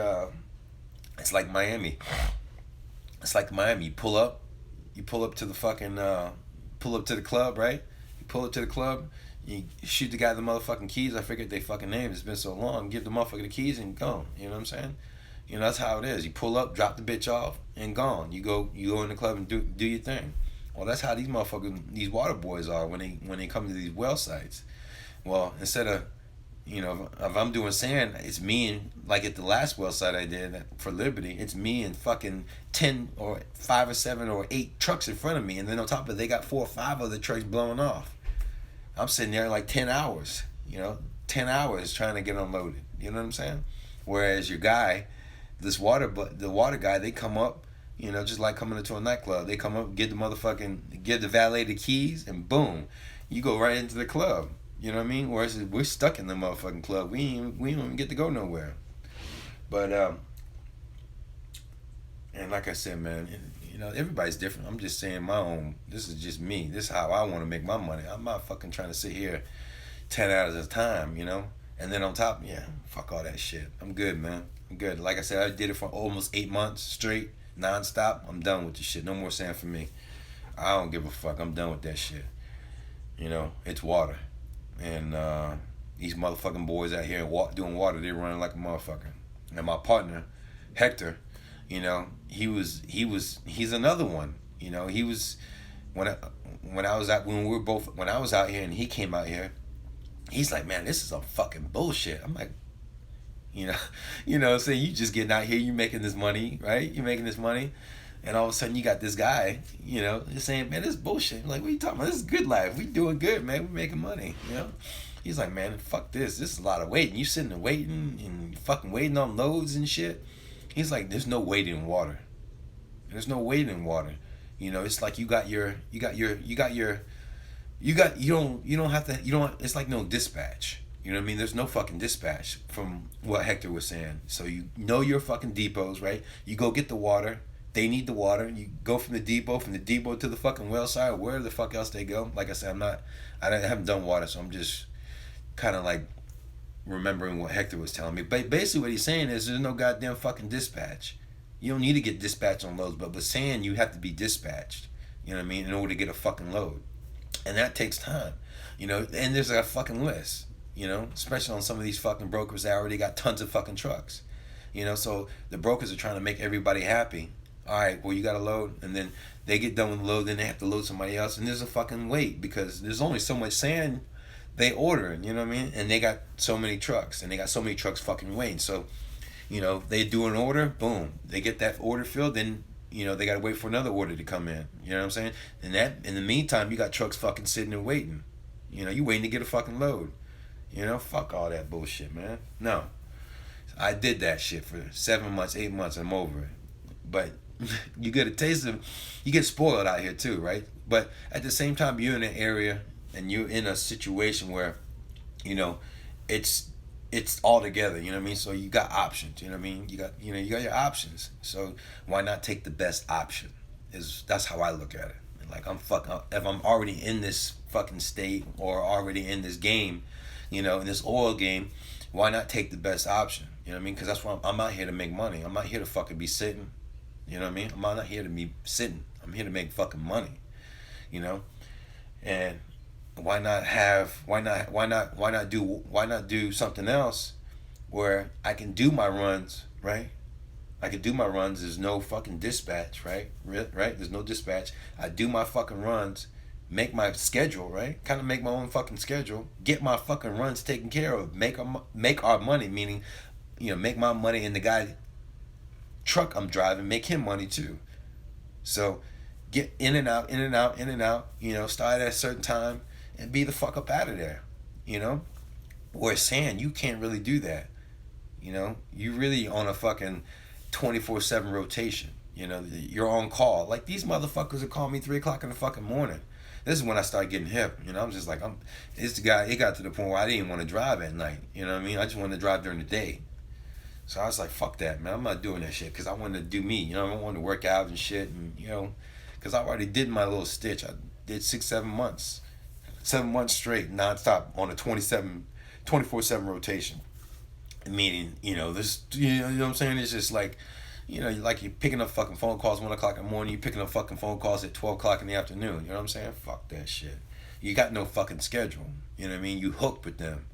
Miami. It's like Miami. You pull up to the fucking pull up to the club, right? You pull up to the club, you shoot the guy the motherfucking keys. I forget their fucking names. It's been so long. Give the motherfucker the keys and go. You know what I'm saying? You know, that's how it is. You pull up, drop the bitch off, and gone. You go in the club and do your thing. Well, that's how these water boys are when they come to these well sites. Well, instead of, you know, if I'm doing sand, it's me and, like at the last well site I did for Liberty, it's me and fucking 10 or 5 or 7 or 8 trucks in front of me, and then on top of it, they got 4 or 5 other trucks blowing off. I'm sitting there like 10 hours, 10 hours trying to get unloaded. You know what I'm saying? Whereas your guy, the water guy, they come up, just like coming into a nightclub. They come up, give the valet the keys, and boom, you go right into the club. You know what I mean? Whereas we're stuck in the motherfucking club. We don't even get to go nowhere. But and like I said, man, everybody's different. I'm just saying my own. This is just me. This is how I want to make my money. I'm not fucking trying to sit here 10 hours at a time, And then on top, yeah, fuck all that shit. I'm good, man. I'm good. Like I said, I did it for almost 8 months straight, nonstop. I'm done with this shit. No more sand for me. I don't give a fuck. I'm done with that shit. It's water. And these motherfucking boys out here doing water, they're running like a motherfucker. And my partner, Hector, he's another one. He was when I was out here and he came out here, he's like, man, this is some fucking bullshit. I'm like, saying you just getting out here, you making this money, right? You making this money, and all of a sudden you got this guy, just saying, man, this is bullshit. I'm like, what are you talking about? This is good life. We doing good, man. We making money, He's like, man, fuck this. This is a lot of waiting. You sitting there waiting and fucking waiting on loads and shit. He's like, there's no waiting in water. There's no waiting in water. It's like you don't have to, it's like no dispatch. You know what I mean? There's no fucking dispatch from what Hector was saying. So your fucking depots, right? You go get the water. They need the water. You go from the depot to the fucking well side, or where the fuck else they go. Like I said, I haven't done water, so I'm just kind of like remembering what Hector was telling me. But basically what he's saying is there's no goddamn fucking dispatch. You don't need to get dispatched on loads, but with sand you have to be dispatched, you know what I mean, in order to get a fucking load. And that takes time, and there's a fucking list, especially on some of these fucking brokers that already got tons of fucking trucks, so the brokers are trying to make everybody happy. All right, well, you got a load, and then they get done with the load, then they have to load somebody else, and there's a fucking wait because there's only so much sand they order, you know what I mean? And they got so many trucks, and they got so many trucks fucking waiting. So, they do an order, boom, they get that order filled, then, they got to wait for another order to come in. You know what I'm saying? And in the meantime, you got trucks fucking sitting and waiting. You waiting to get a fucking load. Fuck all that bullshit, man. No. I did that shit for 7 months, 8 months, I'm over it. But you get a taste of, you get spoiled out here too, right? But at the same time, you're in an area and you're in a situation where, it's all together, you know what I mean? So you got options, you know what I mean? You got your options. So why not take the best option? That's how I look at it. Like if I'm already in this fucking state or already in this game, in this oil game, why not take the best option? You know what I mean? Because that's why I'm out here to make money. I'm not here to fucking be sitting. You know what I mean? I'm not here to be sitting. I'm here to make fucking money. And why not do something else where I can do my runs, right? I can do my runs. There's no fucking dispatch, right? Right? There's no dispatch. I do my fucking runs, make my schedule, right? Kind of make my own fucking schedule, get my fucking runs taken care of, make our money, meaning, make my money, and the guy truck I'm driving, make him money too. So get in and out, start at a certain time and be the fuck up out of there, Where sand, you can't really do that, you really on a fucking 24/7 rotation, you're on call. Like these motherfuckers would call me 3 o'clock in the fucking morning. This is when I started getting hip, I'm just like, it got to the point where I didn't even want to drive at night, you know what I mean? I just wanted to drive during the day. So I was like, fuck that, man. I'm not doing that shit because I wanted to do me. I wanted to work out and shit. And, because I already did my little stitch. I did 7 months. 7 months straight, nonstop on a 24/7 rotation. Meaning, this, you know what I'm saying? It's just like, like you're picking up fucking phone calls 1 o'clock in the morning. You're picking up fucking phone calls at 12 o'clock in the afternoon. You know what I'm saying? Fuck that shit. You got no fucking schedule. You know what I mean? You hooked with them.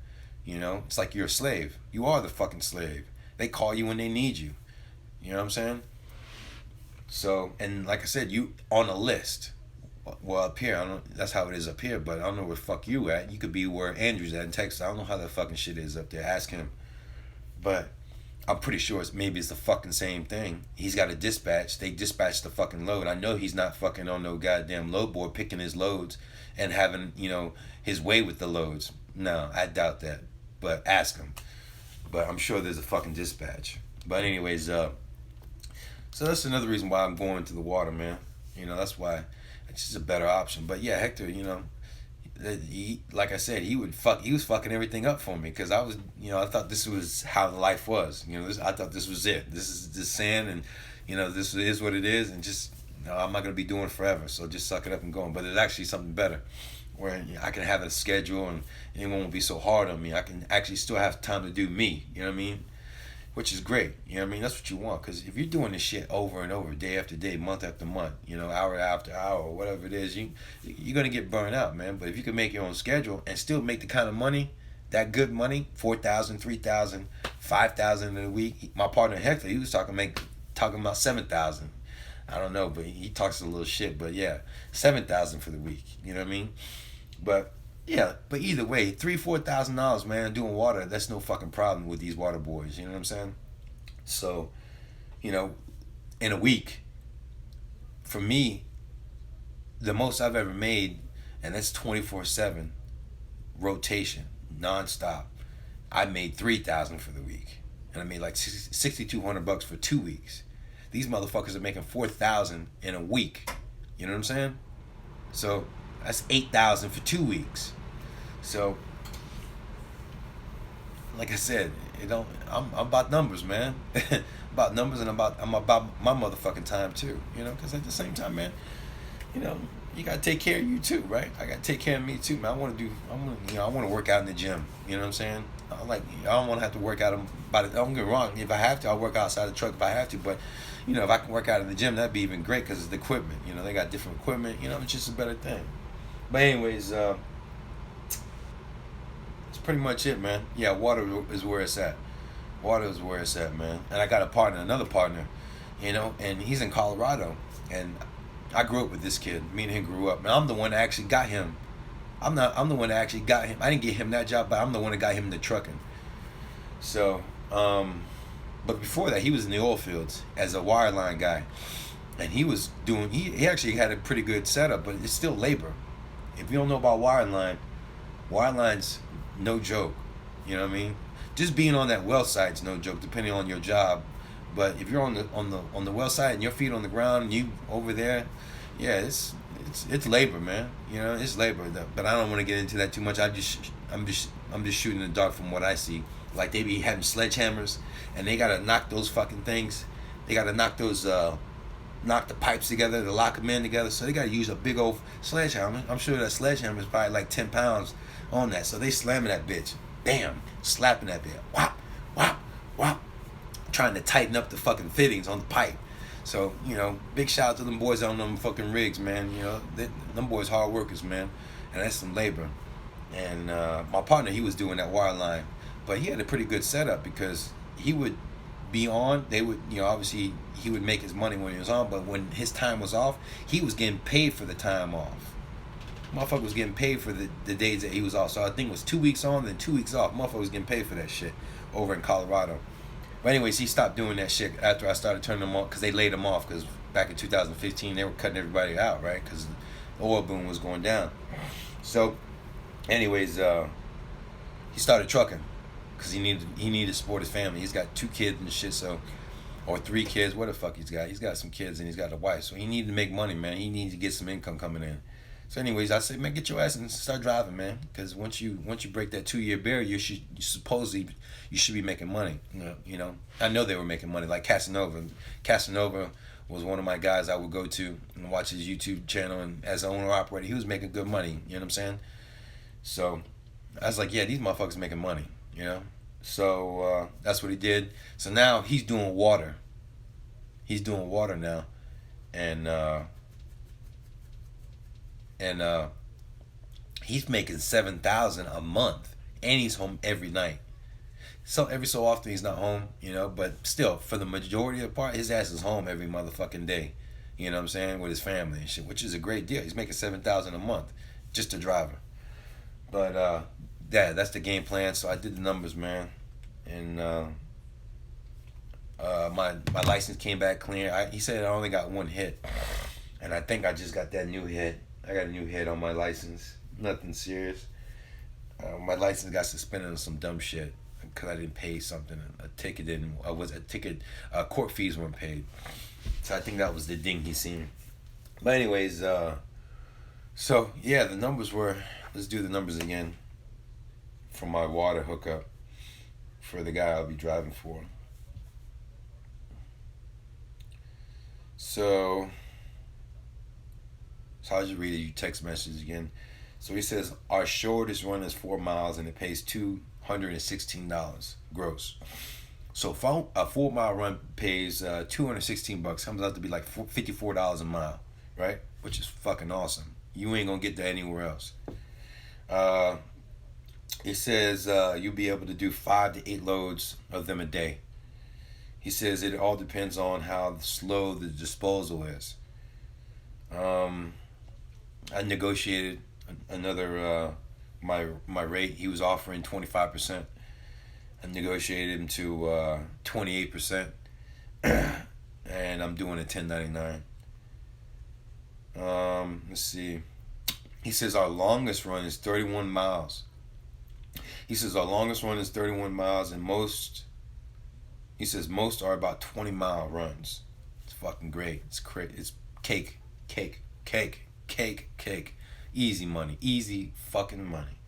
It's like you're a slave. You are the fucking slave. They call you when they need you. You know what I'm saying? So, and like I said, you on a list. Well, up here, I don't. That's how it is up here. But I don't know where the fuck you at. You could be where Andrew's at in Texas. I don't know how that fucking shit is up there. Ask him. But I'm pretty sure it's the fucking same thing. He's got a dispatch. They dispatch the fucking load. I know he's not fucking on no goddamn load board picking his loads and having, his way with the loads. No, I doubt that. But ask him. But I'm sure there's a fucking dispatch. But anyways, so that's another reason why I'm going to the water, man. That's why it's just a better option. But yeah, Hector, like I said, he was fucking everything up for me because I was, I thought this was how life was. I thought this was it. This is the sand, and this is what it is, and just I'm not gonna be doing it forever. So just suck it up and go. But there's actually something better, where I can have a schedule and it won't be so hard on me. I can actually still have time to do me. You know what I mean? Which is great. You know what I mean? That's what you want. Because if you're doing this shit over and over, day after day, month after month, hour after hour, whatever it is, you're going to get burned out, man. But if you can make your own schedule and still make the kind of money, that good money, 4,000, 3,000, 5,000 in a week. My partner Hector, he was talking about 7,000. I don't know, but he talks a little shit. But yeah, 7,000 for the week. You know what I mean? But yeah, but either way, $3,000-4,000, man, doing water, that's no fucking problem with these water boys. You know what I'm saying? So, in a week, for me, the most I've ever made, and that's 24/7 rotation, nonstop. I made 3,000 for the week, and I made like $6,200 for 2 weeks. These motherfuckers are making 4,000 in a week. You know what I'm saying? So that's 8,000 for 2 weeks. So, like I said, I'm about numbers, man. About numbers, and I'm about my motherfucking time too. Because at the same time, man, you gotta take care of you too, right? I gotta take care of me too, man. I want to work out in the gym. You know what I'm saying? I don't want to have to work out. Don't get me wrong. If I have to, I'll work outside the truck if I have to. But if I can work out in the gym, that'd be even great because it's the equipment. They got different equipment. It's just a better thing. But anyways, it's pretty much it, man. Yeah, water is where it's at. Water is where it's at, man. And I got another partner, and he's in Colorado. And I grew up with this kid. Me and him grew up. And I'm the one that actually got him. I'm the one that actually got him. I didn't get him that job, but I'm the one that got him the trucking. So, but before that, he was in the oil fields as a wireline guy. And he actually had a pretty good setup, but it's still labor. If you don't know about wireline's no joke. You know what I mean? Just being on that well site's no joke, depending on your job. But if you're on the well site and your feet on the ground and you over there, yeah, it's labor, man. It's labor. But I don't want to get into that too much. I'm just shooting in the dark from what I see. Like they be having sledgehammers and they gotta knock those fucking things. They gotta knock those knock the pipes together to lock them in together. So they got to use a big old sledgehammer. I'm sure that sledgehammer is probably like 10 pounds on that. So they slamming that bitch. Bam. Slapping that bitch. Whop, whop, whop. Trying to tighten up the fucking fittings on the pipe. So, big shout out to them boys on them fucking rigs, man. Them boys hard workers, man. And that's some labor. And my partner, he was doing that wire line. But he had a pretty good setup because he would be on. They would, obviously he would make his money when he was on, but when his time was off, he was getting paid for the time off. Motherfucker was getting paid for the days that he was off. So I think it was 2 weeks on, then 2 weeks off. Motherfucker was getting paid for that shit over in Colorado. But anyways, he stopped doing that shit after I started turning them off because they laid him off because back in 2015 they were cutting everybody out, right? Because the oil boom was going down. So, anyways, he started trucking because he needed to support his family. He's got 2 kids and shit, so, or 3 kids, what the fuck he's got. He's got some kids and he's got a wife, so he needed to make money, man. He needs to get some income coming in. So anyways, I said, man, get your ass and start driving, man. Because once you break that 2-year barrier, you should be making money. I know they were making money. Like Casanova was one of my guys I would go to and watch his YouTube channel. And as an owner operator, he was making good money. You know what I'm saying? So I was like, yeah, these motherfuckers making money. So that's what he did. So now he's doing water. He's doing water now, and he's making $7,000 a month, and he's home every night. So every so often he's not home, but still, for the majority of the part, his ass is home every motherfucking day. You know what I'm saying, with his family and shit, which is a great deal. He's making $7,000 a month, just a driver. But that's the game plan. So I did the numbers, man, and My license came back clear. He said I only got one hit, and I think I just got that new hit. I got a new hit on my license. Nothing serious. My license got suspended on some dumb shit because I didn't pay something. A ticket didn't. Court fees weren't paid. So I think that was the ding he seen. But anyways, so yeah, the numbers were. Let's do the numbers again. For my water hookup, for the guy I'll be driving for. So I'll just read your text message again. So he says our shortest run is 4 miles and it pays $216 gross. So a 4 mile run pays $216. Comes out to be like $54 a mile, right? Which is fucking awesome. You ain't gonna get that anywhere else. It says you'll be able to do 5 to 8 loads of them a day. He says it all depends on how slow the disposal is. I negotiated another my rate. He was offering 25%. I negotiated him to 28%, and I'm doing a 1099. Let's see. He says our longest run is 31 miles. He says our longest run is 31 miles, and most are about 20-mile runs. It's fucking great. It's cake. Easy money. Easy fucking money.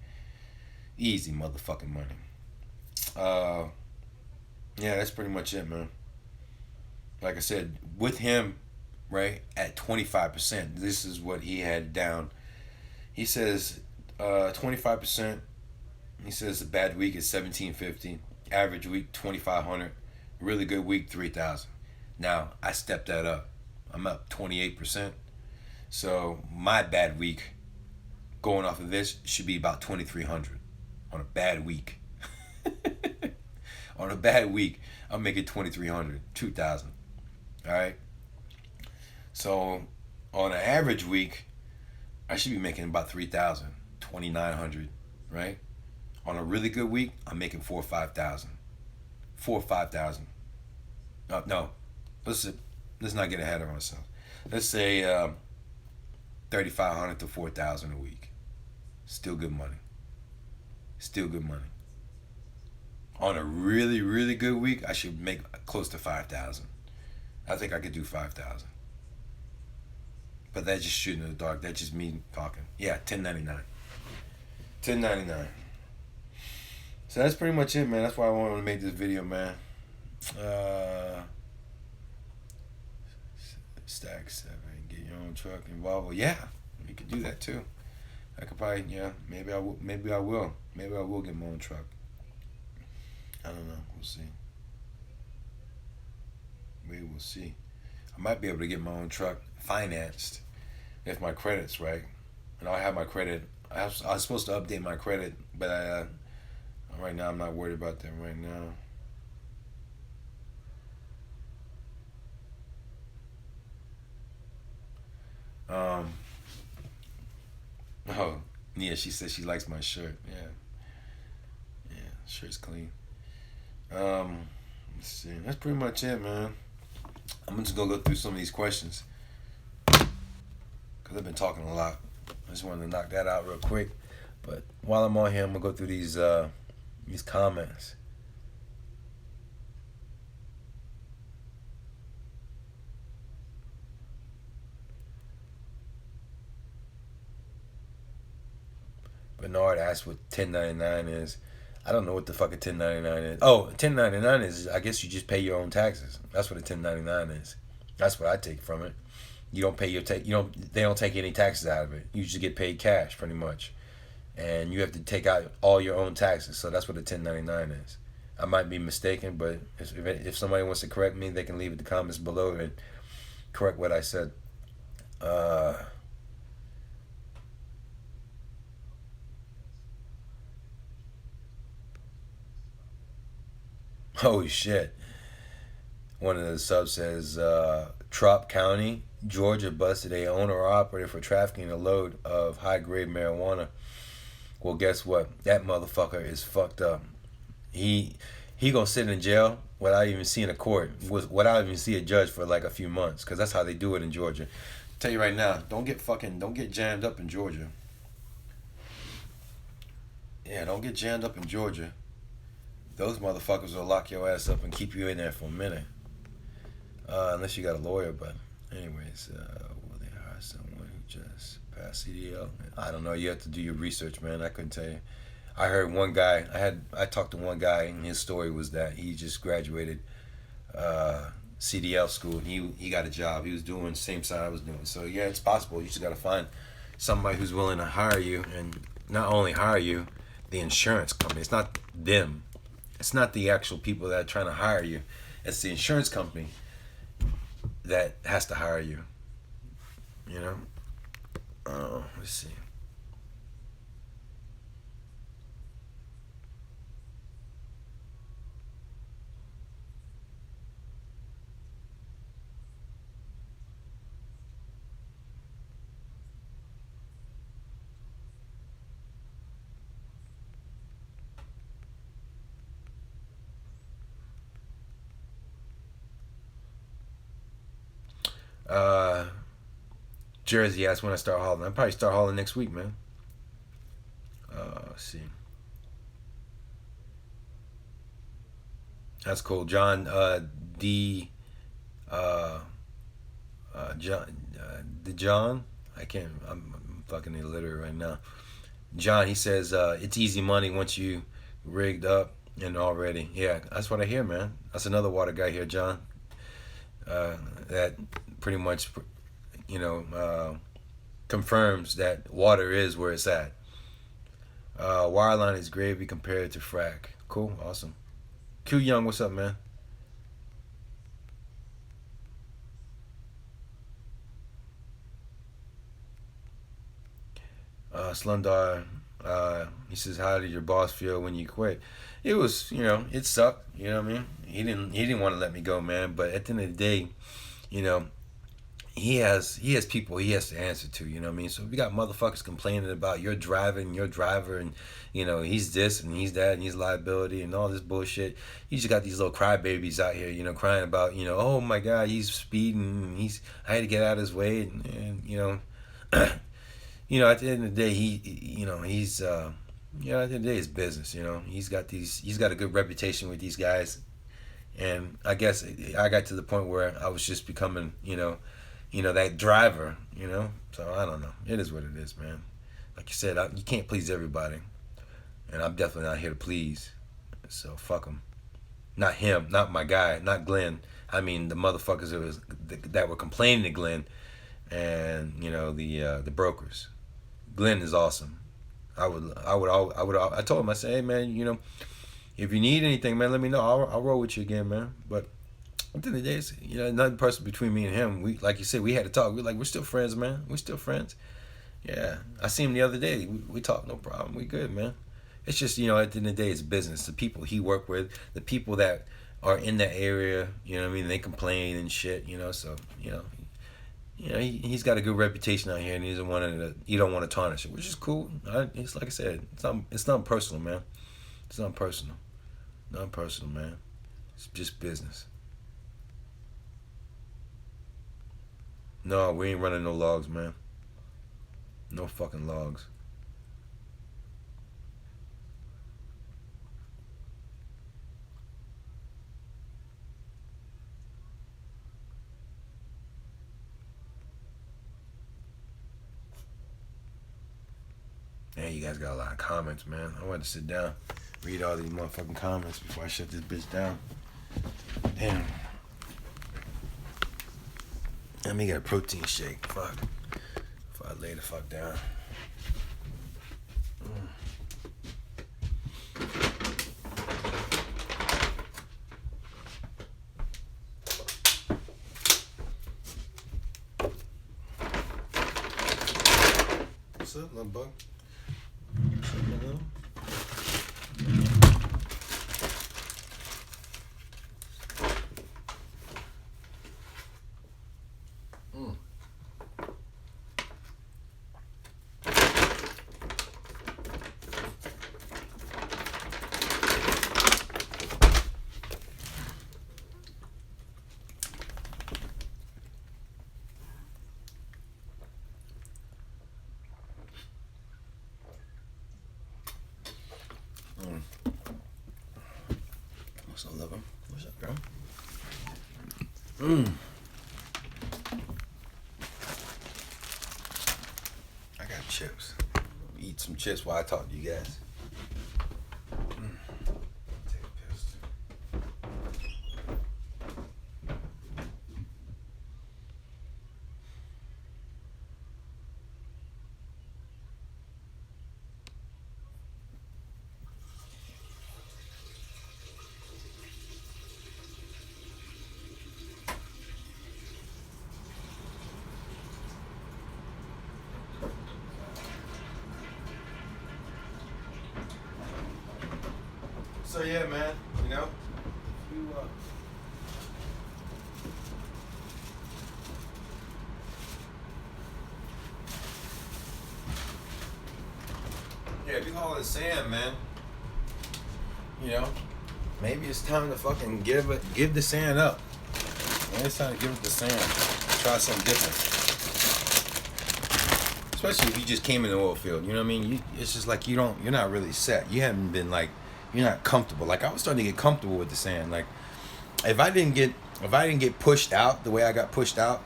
Easy motherfucking money. Yeah, that's pretty much it, man. Like I said, with him, right, at 25%, this is what he had down. He says 25%. He says a bad week is $1,750, average week $2,500, really good week $3,000. Now I stepped that up. I'm up 28%. So my bad week, going off of this, should be about 2,300 on a bad week. On a bad week, I'm making 2,300, 2,000. All right. So on an average week, I should be making about 3,000, 2,900, right? On a really good week, I'm making 4,000 or 5,000. 4,000 or 5,000. No, let's not get ahead of ourselves. Let's say 3,500 to 4,000 a week. Still good money. Still good money. On a really, really good week, I should make close to 5,000. I think I could do 5,000. But that's just shooting in the dark. That's just me talking. Yeah, 1099. 1099. So that's pretty much it, man. That's why I wanted to make this video, man. Stack 7. Get your own truck and Volvo. Yeah, you could do that too. I could probably, yeah, maybe I will. Maybe I will get my own truck. I don't know. We'll see. We will see. I might be able to get my own truck financed if my credit's right. And I'll have my credit. I was supposed to update my credit, but right now I'm not worried about that right now. Oh, yeah, she said she likes my shirt. Yeah, shirt's clean. Let's see. That's pretty much it, man. I'm just gonna go through some of these questions because I've been talking a lot. I just wanted to knock that out real quick. But while I'm on here, I'm gonna go through these comments. Bernard asked what 1099 is. I don't know what the fuck a 1099 is. Oh, 1099 is, I guess you just pay your own taxes. That's what a 1099 is. That's what I take from it. You don't pay your they don't take any taxes out of it. You just get paid cash pretty much. And you have to take out all your own taxes. So that's what a 1099 is. I might be mistaken, but if somebody wants to correct me, they can leave it in the comments below and correct what I said. Holy shit. One of the subs says, Trop County, Georgia busted a owner or operator for trafficking a load of high-grade marijuana. Well, guess what? That motherfucker is fucked up. He He gonna sit in jail without even seeing a court, without even see a judge for like a few months, because that's how they do it in Georgia. Tell you right now, don't get jammed up in Georgia. Yeah, don't get jammed up in Georgia. Those motherfuckers will lock your ass up and keep you in there for a minute, unless you got a lawyer. But anyways, will they hire someone who just passed CDL? I don't know. You have to do your research, man. I couldn't tell you. I heard one guy. I talked to one guy, and his story was that he just graduated CDL school. And he got a job. He was doing the same side I was doing. So yeah, it's possible. You just got to find somebody who's willing to hire you, and not only hire you, the insurance company. It's not them. It's not the actual people that are trying to hire you. It's the insurance company that has to hire you. You know. Let's see. Uh, Jersey asked when I start hauling. I'll probably start hauling next week, man. Let's see. That's cool. John D. Uh, John. The John. I can't. I'm fucking illiterate right now. John. He says it's easy money once you rigged up and already. Yeah, that's what I hear, man. That's another water guy here, John. That pretty much, you know, confirms that water is where it's at. Wireline is gravy compared to frack. Cool, awesome. Q Young, what's up, man? Slumdar, he says, "How did your boss feel when you quit?" It was, it sucked. You know what I mean? He didn't want to let me go, man. But at the end of the day, you know, he has people he has to answer to. You know what I mean? So if you got motherfuckers complaining about your driver, and he's this and he's that and he's liability and all this bullshit. You just got these little crybabies out here, crying about, oh my God, he's speeding. I had to get out of his way, and at the end of the day, he's at the end of the day, it's business. He's got a good reputation with these guys, and I guess I got to the point where I was just becoming, that driver. So I don't know. It is what it is, man. Like you said, you can't please everybody, and I'm definitely not here to please. So fuck him. Not him. Not my guy. Not Glenn. I mean the motherfuckers that were complaining to Glenn, and the brokers. Glenn is awesome. I told him, I said, hey man, if you need anything, man, let me know. I'll roll with you again, man. But at the end of the day, it's, nothing personal between me and him. We, like you said, we had to talk. We're still friends, man. We're still friends. Yeah, I seen him the other day. We talked, no problem. We good, man. It's just, at the end of the day, it's business. The people he worked with, the people that are in that area, you know what I mean? They complain and shit, so, he's got a good reputation out here, and he don't want to tarnish it, which is cool. It's like I said, it's not personal, man. It's not personal. Not personal, man. It's just business. No, we ain't running no logs, man. No fucking logs. Man, you guys got a lot of comments, man. I want to sit down, read all these motherfucking comments before I shut this bitch down. Damn. Let me get a protein shake. Fuck. If I lay the fuck down. What's up, little bug? What's up, my little? What's up, lover? What's up, girl? I got chips. Eat some chips while I talk to you guys. Take a piss. So yeah, man, you know, if you hauling sand, man, you know, maybe it's time to fucking give the sand up. Maybe it's time to give it the sand. Try something different. Especially if you just came in the oil field, you know what I mean? It's just like you're not really set. You haven't been like, you're not comfortable. Like I was starting to get comfortable with the sand. Like if I didn't get pushed out the way I got pushed out,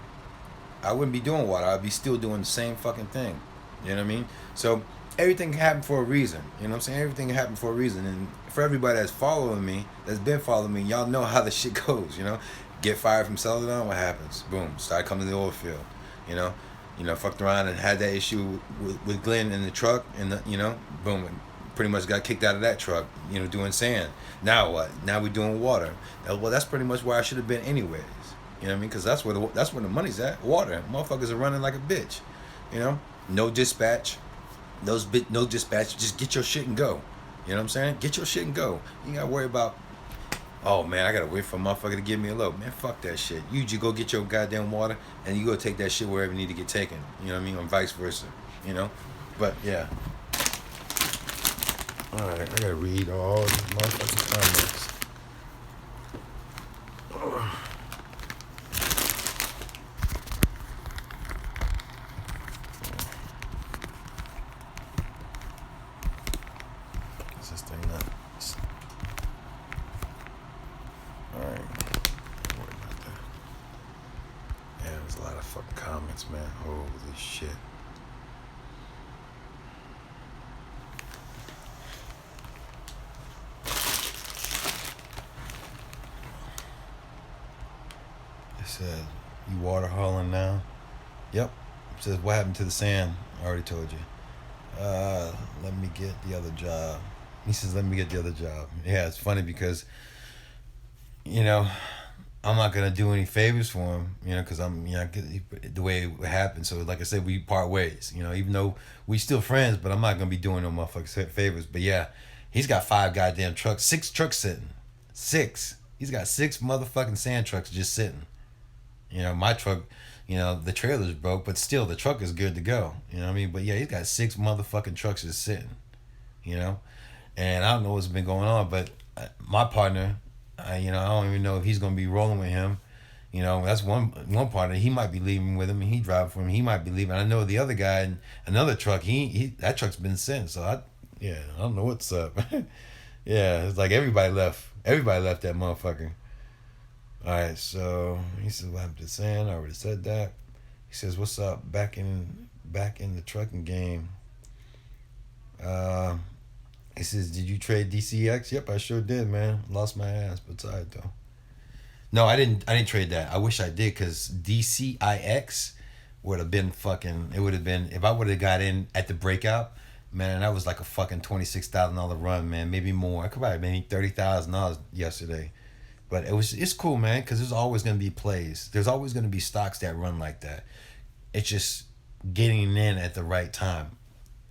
I wouldn't be doing water. I'd be still doing the same fucking thing. You know what I mean? So everything happened for a reason. You know what I'm saying? Everything happened for a reason. And for everybody that's following me, that's been following me, y'all know how the shit goes, you know? Get fired from Celadon, what happens? Boom. Start coming to the oil field. You know, fucked around and had that issue with Glenn in the truck and boom, pretty much got kicked out of that truck, doing sand. Now what? Now we're doing water. Well, that's pretty much where I should have been anyways. You know what I mean? Because that's where the money's at. Water. Motherfuckers are running like a bitch. No dispatch. No dispatch. Just get your shit and go. You know what I'm saying? Get your shit and go. You ain't got to worry about, oh man, I got to wait for a motherfucker to give me a load. Man, fuck that shit. You just go get your goddamn water and you go take that shit wherever you need to get taken. You know what I mean? Or vice versa. But yeah. Alright, I got to read all these motherfucking comments. Man, holy shit. It said, you water hauling now? Yep. It says, what happened to the sand? I already told you. Let me get the other job. He says, let me get the other job. Yeah, it's funny because, I'm not gonna do any favors for him, because I'm, the way it happened. So, like I said, we part ways, even though we still friends, but I'm not gonna be doing no motherfucking favors. But yeah, he's got 5 goddamn trucks, 6 trucks sitting, 6. He's got 6 motherfucking sand trucks just sitting. My truck, the trailer's broke, but still the truck is good to go. You know what I mean? But yeah, he's got 6 motherfucking trucks just sitting. And I don't know what's been going on, but my partner. I don't even know if he's gonna be rolling with him. That's one partner. He might be leaving with him, and he driving for him. He might be leaving. I know the other guy in another truck. He that truck's been sent. So I don't know what's up. Yeah, it's like everybody left. Everybody left that motherfucker. All right, so he says, "What happened to sand?" I already said that. He says, "What's up? Back in the trucking game." He says, did you trade DCX? Yep, I sure did, man. Lost my ass, but it's all right, though. No, I didn't trade that. I wish I did, because DCIX would have been fucking, it would have been, if I would have got in at the breakout, man, that was like a fucking $26,000 run, man. Maybe more. I could probably maybe $30,000 yesterday. But it's cool, man, because there's always going to be plays. There's always going to be stocks that run like that. It's just getting in at the right time,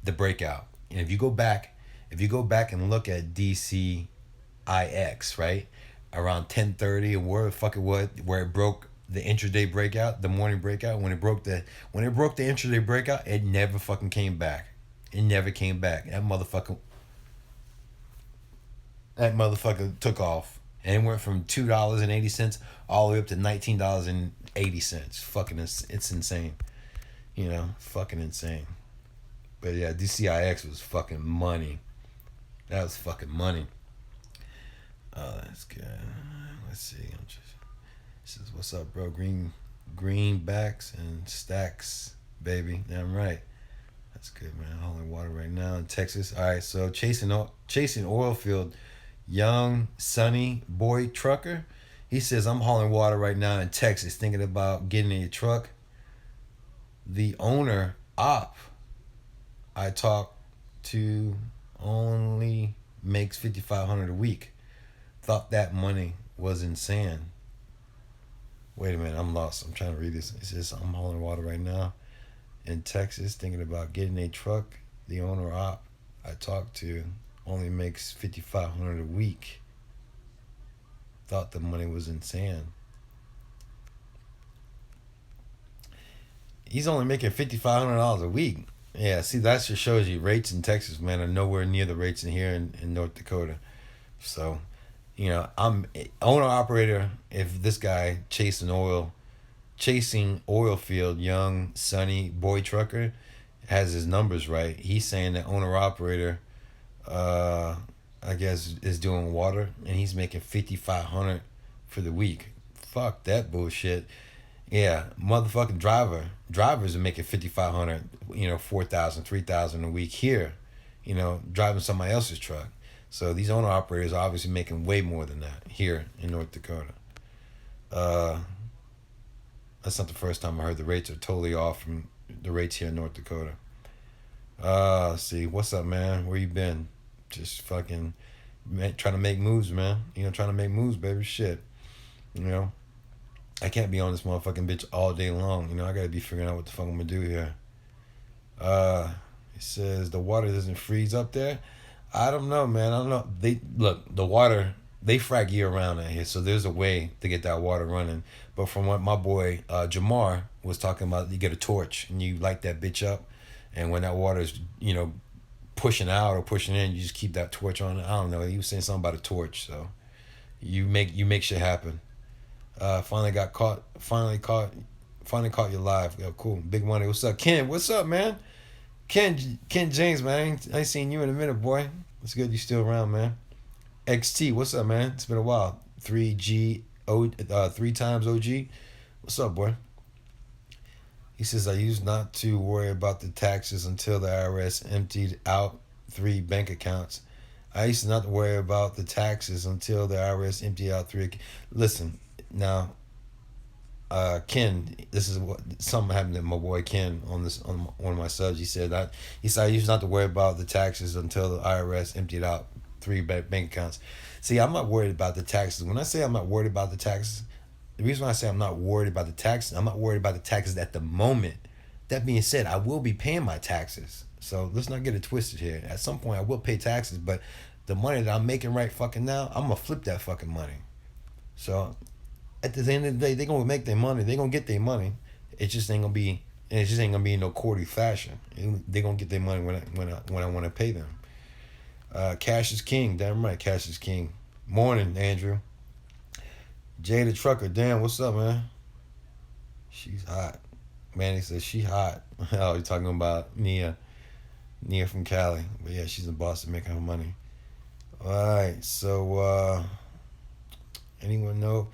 the breakout. And if you go back and look at DCIX, right, around 10:30 and where the fuck it was, where it broke the intraday breakout, the morning breakout, when it broke the intraday breakout, it never fucking came back. It never came back. That motherfucker took off and it went from $2.80 all the way up to $19.80. Fucking, it's insane. Fucking insane. But yeah, DCIX was fucking money. That was fucking money. Oh, that's good. Let's see. This is what's up, bro. Greenbacks and stacks, baby. Damn right. That's good, man. Hauling water right now in Texas. All right, so chasing oil field, young sunny boy trucker. He says I'm hauling water right now in Texas, thinking about getting a truck. The owner op I talked to only makes 5,500 a week. Thought that money was insane. Wait a minute, I'm lost. I'm trying to read this. It says I'm hauling water right now in Texas, thinking about getting a truck. The owner op I talked to only makes 5,500 a week. Thought the money was insane. He's only making $5,500 a week. Yeah, see, that just shows you rates in Texas, man, are nowhere near the rates in here in North Dakota. So, I'm owner operator. If this guy chasing oil field, young sunny boy trucker, has his numbers right, he's saying that owner operator, uh, I guess, is doing water, and he's making 5,500 for the week. Fuck that bullshit. Yeah, motherfucking drivers are making 5,500, 4,000, 3,000 a week here, driving somebody else's truck. So these owner operators are obviously making way more than that here in North Dakota. Uh, that's not the first time I heard the rates are totally off from the rates here in North Dakota. Let's see, what's up, man? Where you been? Just fucking trying to make moves, man. Trying to make moves, baby. Shit, you know. I can't be on this motherfucking bitch all day long. I gotta be figuring out what the fuck I'm gonna do here. Uh, it says the water doesn't freeze up there. I don't know, man. I don't know. The water, they frack year round out here, so there's a way to get that water running. But from what my boy Jamar was talking about, you get a torch and you light that bitch up, and when that water is pushing out or pushing in, you just keep that torch on. I don't know. He was saying something about a torch, so you make shit happen. Finally got caught. Finally caught you live. Yeah, cool. Big money. What's up, Ken? What's up, man? Ken James, man. I ain't seen you in a minute, boy. It's good you still around, man. XT, what's up, man? It's been a while. 3 times OG. What's up, boy? He says I used not to worry about the taxes until the IRS emptied out 3 bank accounts. I used to not worry about the taxes until the IRS emptied out 3. Listen, now, Ken, this is what something happened to my boy Ken on one of my subs. He said I used not to worry about the taxes until the IRS emptied out 3 bank accounts. See, I'm not worried about the taxes. When I say I'm not worried about the taxes, the reason why I say I'm not worried about the taxes, I'm not worried about the taxes at the moment. That being said, I will be paying my taxes. So let's not get it twisted here. At some point, I will pay taxes, but the money that I'm making right fucking now, I'm gonna flip that fucking money. So at the end of the day, they're gonna make their money. They're gonna get their money. It just ain't gonna be. And it just ain't gonna be in no quarterly fashion. They're gonna get their money when I want to pay them. Cash is king. Damn right, cash is king. Morning, Andrew. Jay the trucker. Damn, what's up, man? She's hot. Manny says she hot. Oh, you're talking about Nia from Cali. But yeah, she's in Boston making her money. All right, so anyone know?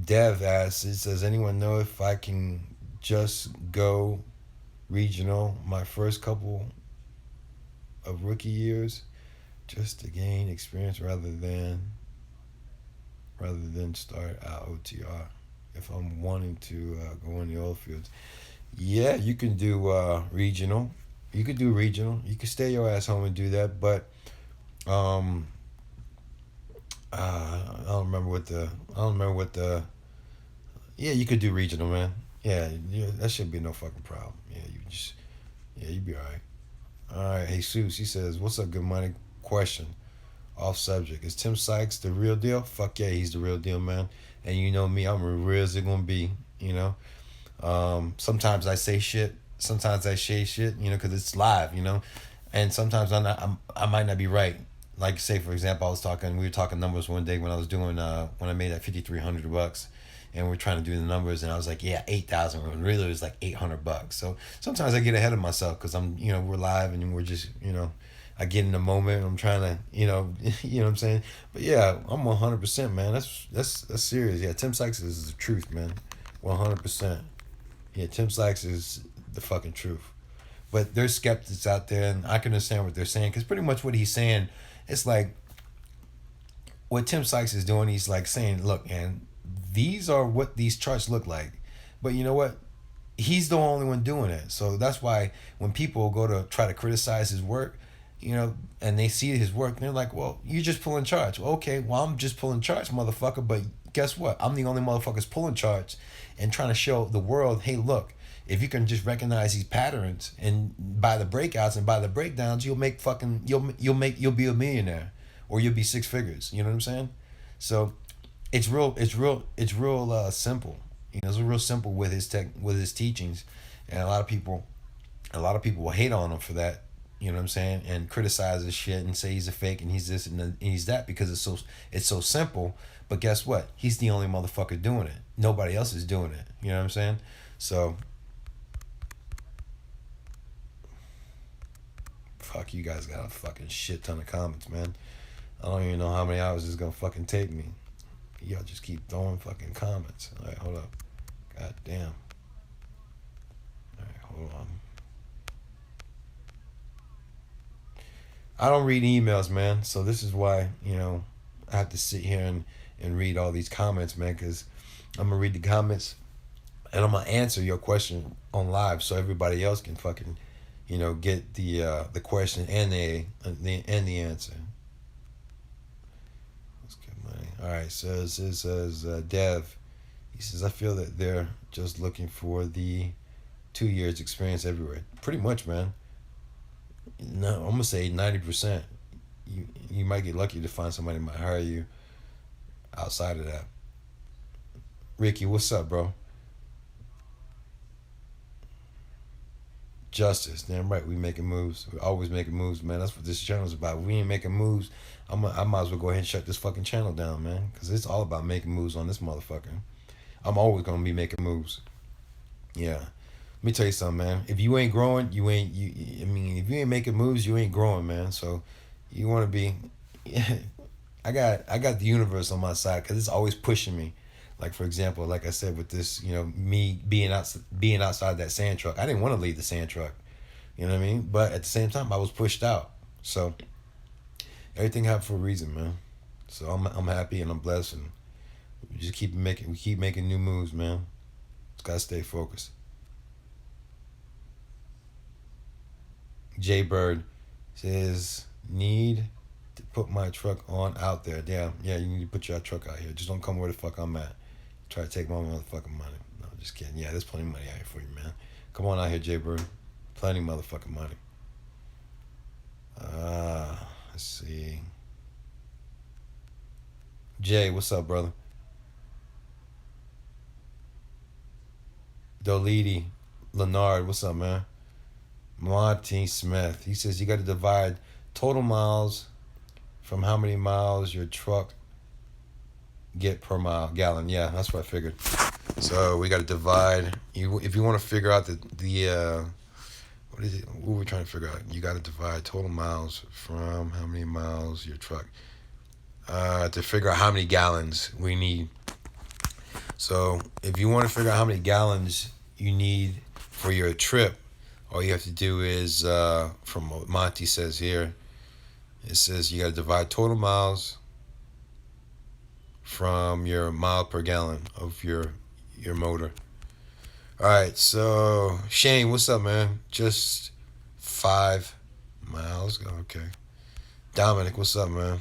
Dev asks, it says, anyone know if I can just go regional my first couple of rookie years just to gain experience rather than start out OTR if I'm wanting to go in the oil fields? Yeah, you can do regional. You could do regional. You could stay your ass home and do that, but I don't remember what the. Yeah, you could do regional, man. Yeah, that shouldn't be no fucking problem. You'd be all right. All right, Jesus, he says, what's up, good money? Question, off subject. Is Tim Sykes the real deal? Fuck yeah, he's the real deal, man. And you know me, I'm as real as it gonna be, Sometimes I say shit. Sometimes I say shit, because it's live, And sometimes I might not be right. Like, say, for example, we were talking numbers one day when I was doing, when I made that $5,300, and we're trying to do the numbers, and I was like, yeah, 8,000, when really it was like $800. So sometimes I get ahead of myself, because we're live, and we're just, I get in the moment. I'm trying to, you know what I'm saying. But yeah, I'm 100%, man. That's serious. Yeah, Tim Sykes is the truth, man. 100%. Yeah, Tim Sykes is the fucking truth. But there's skeptics out there, and I can understand what they're saying because pretty much what he's saying, it's like what Tim Sykes is doing. He's like saying, "Look, man, these are what these charts look like." But you know what? He's the only one doing it. So that's why when people go to try to criticize his work, and they see his work, they're like, "Well, you're just pulling charts." Well, okay, well, I'm just pulling charts, motherfucker. But guess what? I'm the only motherfuckers pulling charts and trying to show the world, hey, look, if you can just recognize these patterns and by the breakouts and by the breakdowns, you'll be a millionaire, or you'll be six figures. You know what I'm saying? So it's real simple. It's real simple with his teachings, and a lot of people will hate on him for that. You know what I'm saying? And criticize his shit and say he's a fake and he's this and he's that because it's so simple. But guess what? He's the only motherfucker doing it. Nobody else is doing it. You know what I'm saying? So fuck, you guys got a fucking shit ton of comments, man. I don't even know how many hours it's gonna fucking take me. Y'all just keep throwing fucking comments. All right, hold up. God damn. All right, hold on. I don't read emails, man. So this is why, I have to sit here and read all these comments, man, because I'm going to read the comments and I'm going to answer your question on live so everybody else can fucking, get the question and the answer. Let's get money. All right, it says Dev. He says, I feel that they're just looking for the 2 years experience everywhere. Pretty much, man. No, I'm gonna say 90%. You might get lucky to find somebody who might hire you outside of that. Ricky, what's up, bro? Justice, damn right. We making moves. We're always making moves, man. That's what this channel is about. If we ain't making moves, I might as well go ahead and shut this fucking channel down, man. Because it's all about making moves on this motherfucker. I'm always gonna be making moves. Yeah. Let me tell you something, man. If you ain't growing, you ain't you. I mean, if you ain't making moves, you ain't growing, man. So, you want to be. I got the universe on my side because it's always pushing me. Like for example, like I said with this, me being outside that sand truck. I didn't want to leave the sand truck. You know what I mean? But at the same time, I was pushed out. So everything happened for a reason, man. So I'm happy and I'm blessed, and we keep making new moves, man. Just gotta stay focused. Jay Bird says, need to put my truck on out there. Damn, yeah, you need to put your truck out here. Just don't come where the fuck I'm at. Try to take my motherfucking money. No, just kidding. Yeah, there's plenty of money out here for you, man. Come on out here, Jay Bird. Plenty of motherfucking money. Let's see. Jay, what's up, brother? Dolidi, Leonard, what's up, man? Monty Smith. He says you got to divide total miles from how many miles your truck get per gallon. Yeah, that's what I figured. So we got to divide. If you want to figure out the what is it? What we're trying to figure out? You got to divide total miles from how many miles your truck. To figure out how many gallons we need. So if you want to figure out how many gallons you need for your trip, all you have to do is, from what Monty says here, it says you got to divide total miles from your mile per gallon of your motor. All right, so Shane, what's up, man? Just 5 miles. Okay. Dominic, what's up, man?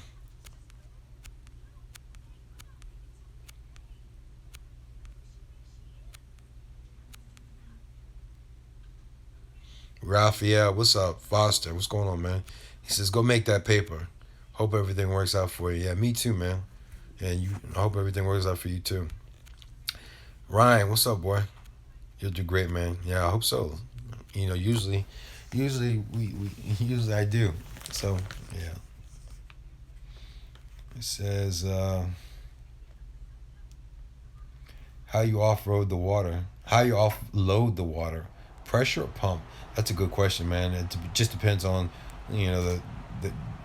Raphael, what's up? Foster, what's going on, man? He says, go make that paper. Hope everything works out for you. Yeah, me too, man. And I hope everything works out for you too. Ryan, what's up, boy? You'll do great, man. Yeah, I hope so. Usually usually I do. So, yeah. It says, how you off-road the water? How you offload the water? Pressure or pump? That's a good question, man. It just depends on,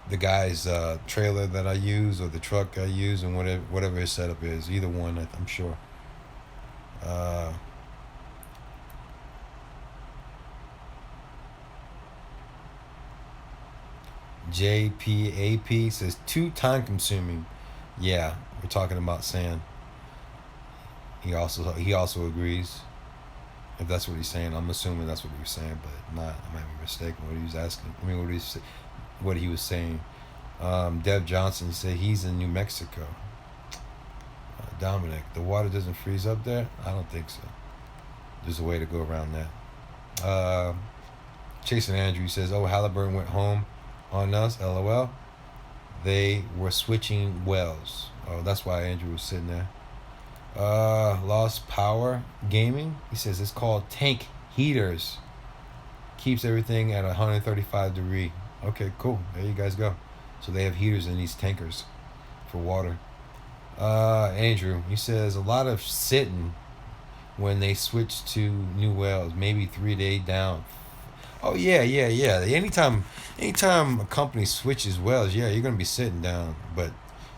the guy's trailer that I use or the truck I use and whatever his setup is. Either one, I'm sure. Uh, JPAP says too time consuming. Yeah, we're talking about sand. He also agrees. If that's what he's saying, I'm assuming that's what he was saying, but not. I might be mistaken. What he was asking. I mean, what he was saying. Dev Johnson said he's in New Mexico. Dominic, the water doesn't freeze up there? I don't think so. There's a way to go around that. Chasing Andrew says, "Oh, Halliburton went home on us. LOL. They were switching wells. Oh, that's why Andrew was sitting there." Lost Power Gaming. He says it's called tank heaters. Keeps everything at 135 degree. Okay, cool. There you guys go. So they have heaters in these tankers for water. Andrew, he says a lot of sitting when they switch to new wells, maybe 3 day down. Oh yeah. Anytime a company switches wells, yeah, you're gonna be sitting down. But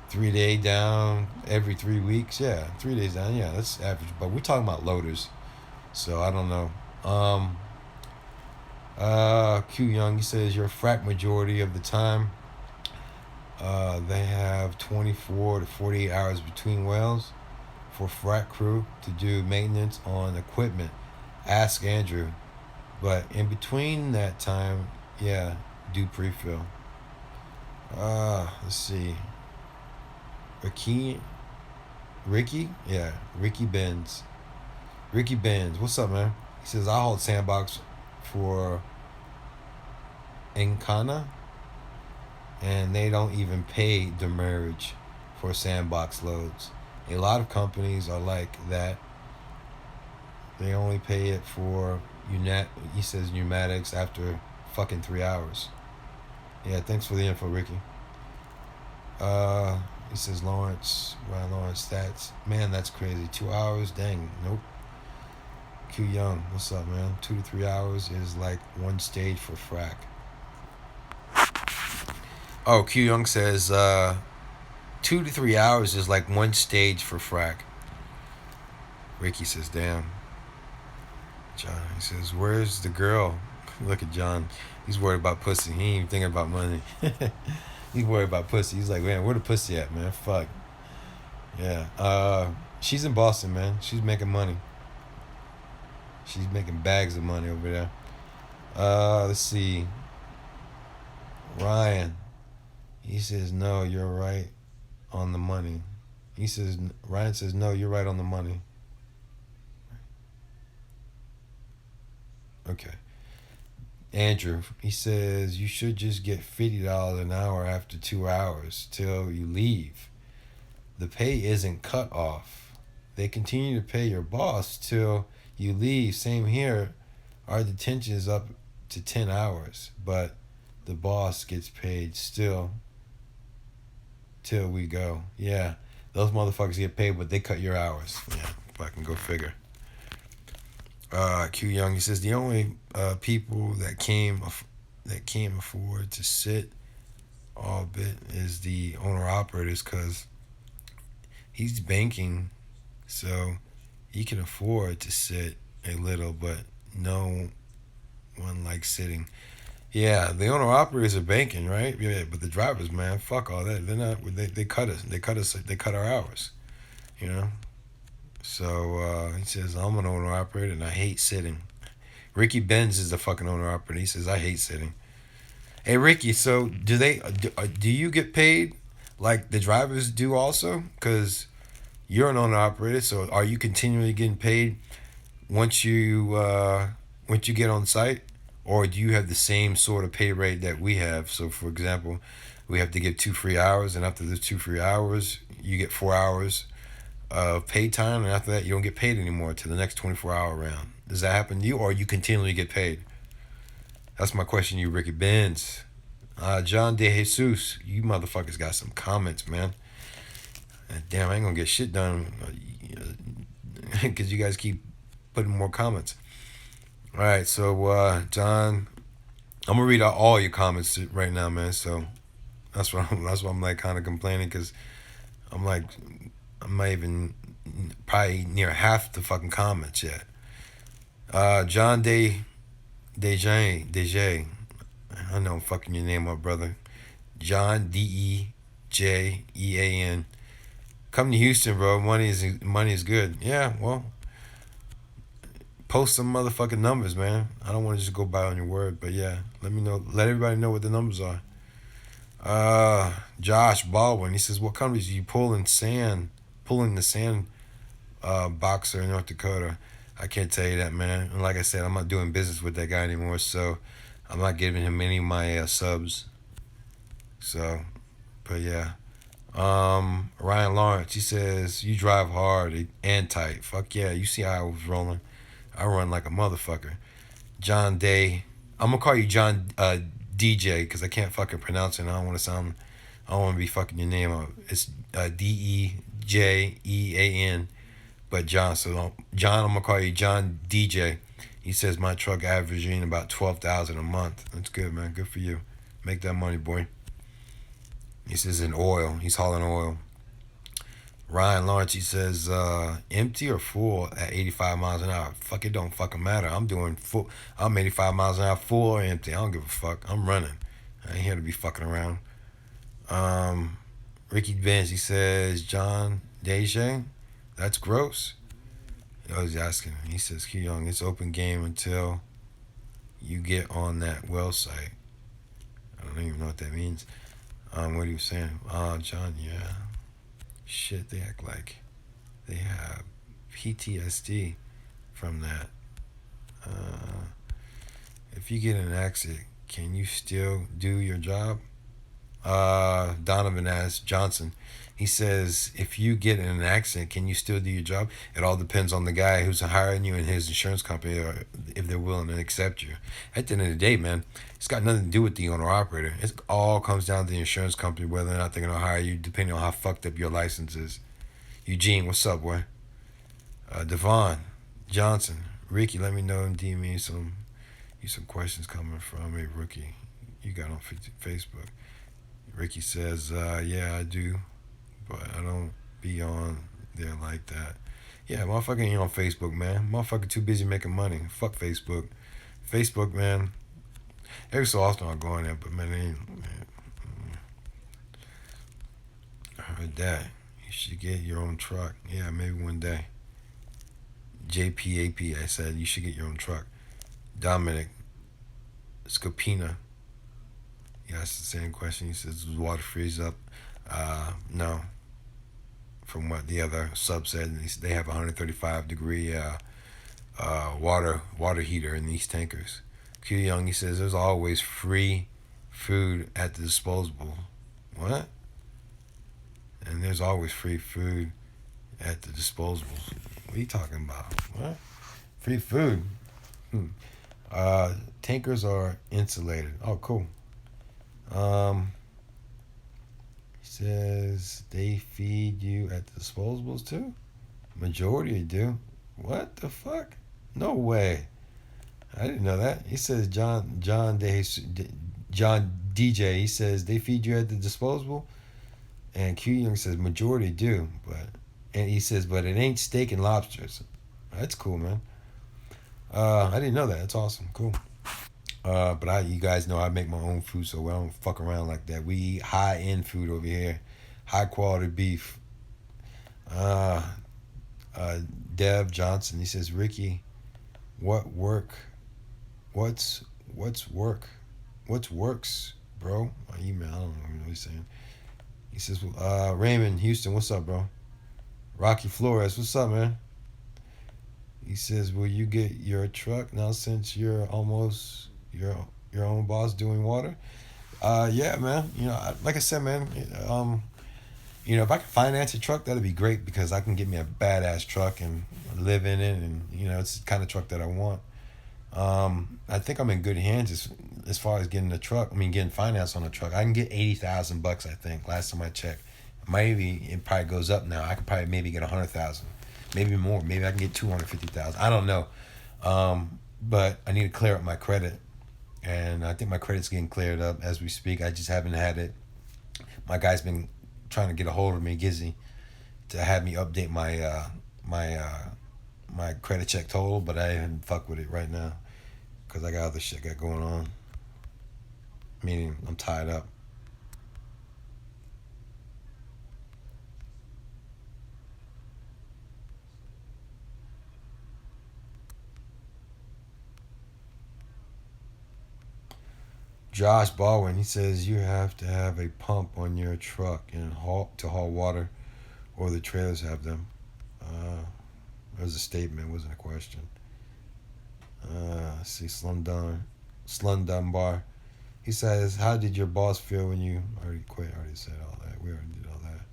3 day down every 3 weeks, yeah, 3 days down, yeah, that's average. But we're talking about loaders, so I don't know. Q Young, he says your frac majority of the time. They have 24 to 48 hours between wells for frac crew to do maintenance on equipment. Ask Andrew. But in between that time, yeah, do pre-fill. Let's see. Ricky? Yeah, Ricky Benz. Ricky Benz, what's up, man? He says, I hold sandbox for Encana, and they don't even pay demurrage for sandbox loads. A lot of companies are like that. They only pay it for, he says, pneumatics after fucking 3 hours. Yeah, thanks for the info, Ricky. He says, Lawrence, stats. Man, that's crazy. 2 hours? Dang, nope. Q Young, what's up, man? 2 to 3 hours is like one stage for frac. Oh, Q Young says 2 to 3 hours is like one stage for frac. Ricky says, damn. John, he says, where's the girl? Look at John. He's worried about pussy. He ain't even thinking about money. He's worried about pussy. He's like, man, where the pussy at, man? Fuck. Yeah. She's in Boston, man. She's making money. She's making bags of money over there. Let's see. Ryan. He says, no, you're right on the money. Ryan says, no, you're right on the money. Okay. Andrew, he says, you should just get $50 an hour after 2 hours till you leave. The pay isn't cut off. They continue to pay your boss till you leave. Same here. Our detention is up to 10 hours, but the boss gets paid still till we go. Yeah, those motherfuckers get paid, but they cut your hours. Yeah, fucking go figure. Q Young, he says the only people that came afford to sit all bit is the owner operators, because he's banking, so he can afford to sit a little, but no one likes sitting. Yeah, the owner operators are banking, right? Yeah, but the drivers, man, fuck all that. They're not. They cut us. They cut our hours. You know. So he says, I'm an owner operator and I hate sitting. Ricky Benz is the fucking owner operator. He says, I hate sitting. Hey, Ricky, so do you get paid like the drivers do also? Because you're an owner operator, so are you continually getting paid once you get on site? Or do you have the same sort of pay rate that we have? So, for example, we have to give 2 free hours, and after those 2 free hours, you get 4 hours of paid time, and after that you don't get paid anymore to the next 24-hour round. Does that happen to you, or you continually get paid? That's my question to you, Ricky Benz. John De Jesus, you motherfuckers got some comments, man. Damn, I ain't gonna get shit done because you guys keep putting more comments. All right, so John I'm gonna read out all your comments right now, man. So that's why I'm like kind of complaining because I'm like I'm not even probably near half the fucking comments yet. John Dej. I know I'm fucking your name up, brother. John Dejean. Come to Houston, bro. Money is good. Yeah, well, post some motherfucking numbers, man. I don't want to just go by on your word, but yeah, let me know. Let everybody know what the numbers are. Josh Baldwin. He says, "What companies are you pulling the sand boxer in North Dakota?" I can't tell you that, man. And like I said, I'm not doing business with that guy anymore, so I'm not giving him any of my subs. So, but yeah. Ryan Lawrence. He says, "You drive hard and tight." Fuck yeah. You see how I was rolling. I run like a motherfucker. John Day. I'm gonna call you John DJ because I can't fucking pronounce it. I don't want to sound. I don't want to be fucking your name up. It's Dejean, but John. So John, I'm gonna call you John DJ. He says my truck averaging about 12,000 a month. That's good, man. Good for you. Make that money, boy. He says in oil. He's hauling oil. Ryan Lawrence, he says, empty or full at 85 miles an hour. Fuck, it don't fucking matter. I'm doing full. I'm 85 miles an hour, full or empty. I don't give a fuck. I'm running. I ain't here to be fucking around. Um, Ricky Benz, he says, John Deje, that's gross. I was asking. He says, Q Young, it's open game until you get on that well site. I don't even know what that means. What are you saying? John, yeah. Shit, they act like they have PTSD from that. Uh, if you get in an accident, can you still do your job? Donovan asks Johnson. He says, if you get in an accident, can you still do your job? It all depends on the guy who's hiring you and his insurance company, or if they're willing to accept you. At the end of the day, man, it's got nothing to do with the owner operator. It all comes down to the insurance company, whether or not they're going to hire you, depending on how fucked up your license is. Eugene, what's up, boy? Devon Johnson. Ricky, let me know and DM me some questions coming from a rookie you got on Facebook. Ricky says, yeah, I do, but I don't be on there like that. Yeah, motherfucker ain't on Facebook, man. Motherfucker too busy making money. Fuck Facebook. Facebook, man. Every so often I'll go on there, but man, I heard that. You should get your own truck. Yeah, maybe one day. JPAP, I said, you should get your own truck. Dominic Scopina. He asked the same question. He says, does water freeze up? No. From what the other sub said, they have a 135-degree water heater in these tankers. Q Young, he says, there's always free food at the disposable. What? And there's always free food at the disposables. What are you talking about? What? Free food? Tankers are insulated. Oh, cool. He says they feed you at the disposables too? Majority do. What the fuck? No way. I didn't know that. He says John DJ. He says they feed you at the disposable, and Q Young says majority do, and he says but it ain't steak and lobsters. That's cool, man. I didn't know that. That's awesome. Cool. But you guys know I make my own food, so I don't fuck around like that. We eat high end food over here, high quality beef. Uh, Dev Johnson. He says, Ricky, what work? What's work? What's works, bro? My email. I don't know what he's saying. He says, Raymond Houston, what's up, bro? Rocky Flores, what's up, man? He says, will you get your truck now since you're almost your own boss doing water? Yeah, man. Like I said, man. If I could finance a truck, that'd be great because I can get me a badass truck and live in it, and it's the kind of truck that I want. I think I'm in good hands as far as getting the truck. I mean, getting finance on a truck. I can get $80,000. I think last time I checked. Maybe it probably goes up now. I could probably maybe get 100,000, maybe more. Maybe I can get 250,000. I don't know. But I need to clear up my credit. and I think my credit's getting cleared up as we speak. I just haven't had it. My guy's been trying to get a hold of me, Gizzy, to have me update my credit check total, but I haven't fuck with it right now because I got other shit got going on. Meaning I'm tied up. Josh Baldwin, he says you have to have a pump on your truck and to haul water, or the trailers have them. Uh, it was a statement, it wasn't a question. See, Slum Dunbar. He says, "How did your boss feel when you already quit?" Already said all that. We already did all that.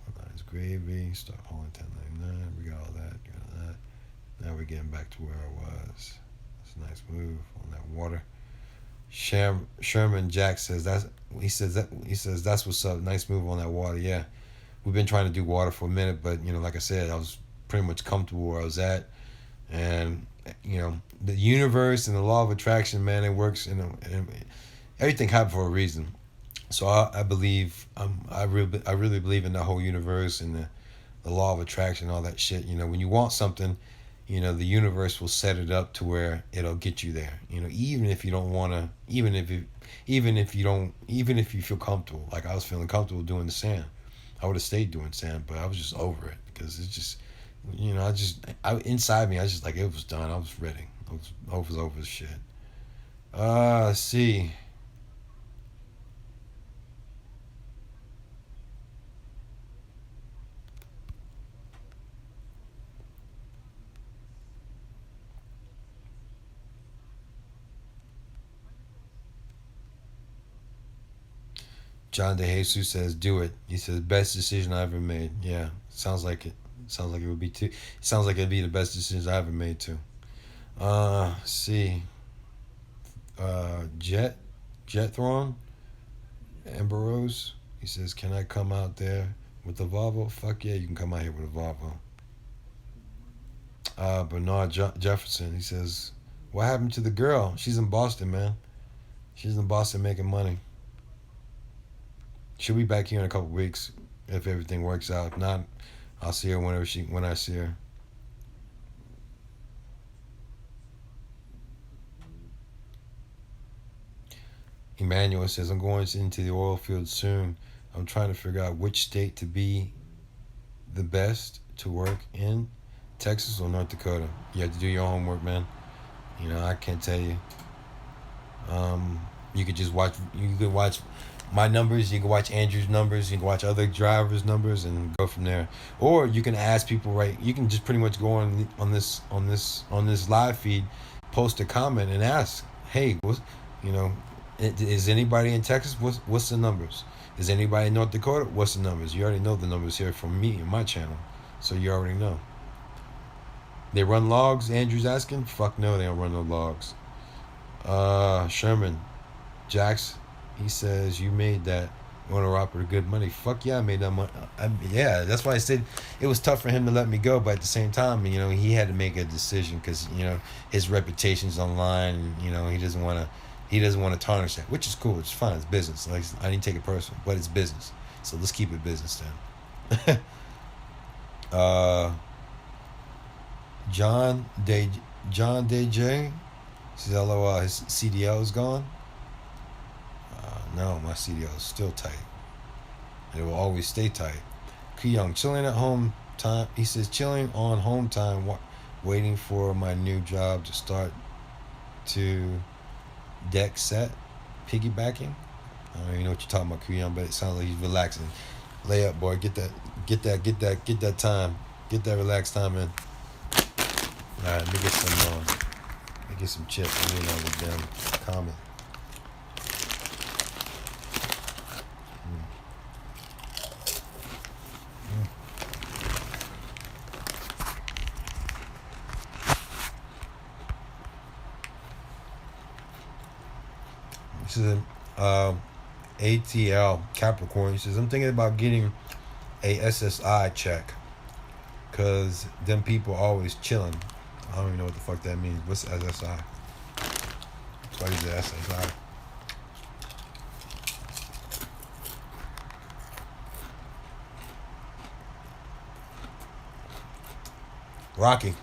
One line's gravy. Start hauling 1099. We got all that. Got that. Now we're getting back to where I was. That's a nice move on that water. Sherman Jack says he says that's what's up. Nice move on that water. Yeah, we've been trying to do water for a minute, but like I said, I was pretty much comfortable where I was at, and the universe and the law of attraction, man, it works, and everything happened for a reason. So I believe I really believe in the whole universe and the law of attraction, all that shit. When you want something, the universe will set it up to where it'll get you there. Even if you don't want to, even if you feel comfortable. Like I was feeling comfortable doing the sand, I would have stayed doing sand, but I was just over it because it's just, inside me, I was just like, it was done. I was ready. I was over the shit. Let's see. John DeJesus says, "Do it." He says, "Best decision I ever made." Yeah, sounds like it. Sounds like it would be too. Sounds like it'd be the best decision I ever made too. See. Jet Thrawn, Amber Rose. He says, "Can I come out there with the Volvo?" Fuck yeah, you can come out here with a Volvo. Bernard Jefferson. He says, "What happened to the girl? She's in Boston, man. She's in Boston making money. She'll be back here in a couple weeks if everything works out. If not, I'll see her when I see her." Emmanuel says, "I'm going into the oil field soon. I'm trying to figure out which state to be the best to work in, Texas or North Dakota." You have to do your homework, man. I can't tell you. You could just watch. You could watch my numbers. You can watch Andrew's numbers. You can watch other drivers' numbers and go from there. Or you can ask people. Right. You can just pretty much go on this live feed, post a comment and ask, "Hey, you know, is anybody in Texas? What's the numbers? Is anybody in North Dakota? What's the numbers?" You already know the numbers here from me and my channel, so you already know. They run logs. Andrew's asking. Fuck no, they don't run no logs. Sherman Jax, he says, "You made that owner operator good money." Fuck yeah, I made that money. Yeah, that's why I said it was tough for him to let me go, but at the same time, he had to make a decision because his reputation's online, and he doesn't want to tarnish that, which is cool. It's fine. It's business. Like, I didn't take it personal, but it's business. So let's keep it business then. uh, John Day John Day J says, "LOL, his CDL is gone." No, my CDL is still tight. It will always stay tight. Young, chilling at home time. He says, "Chilling on home time, waiting for my new job to start to deck set, piggybacking." I don't even know what you're talking about, Young, but it sounds like he's relaxing. Lay up, boy. Get that time. Get that relaxed time in. All right, let me get some chips. I mean, on the damn comment. This is ATL Capricorn. He says, "I'm thinking about getting a SSI check because them people always chilling." I don't even know what the fuck that means. What's SSI? buddy's ass inside. Rocky.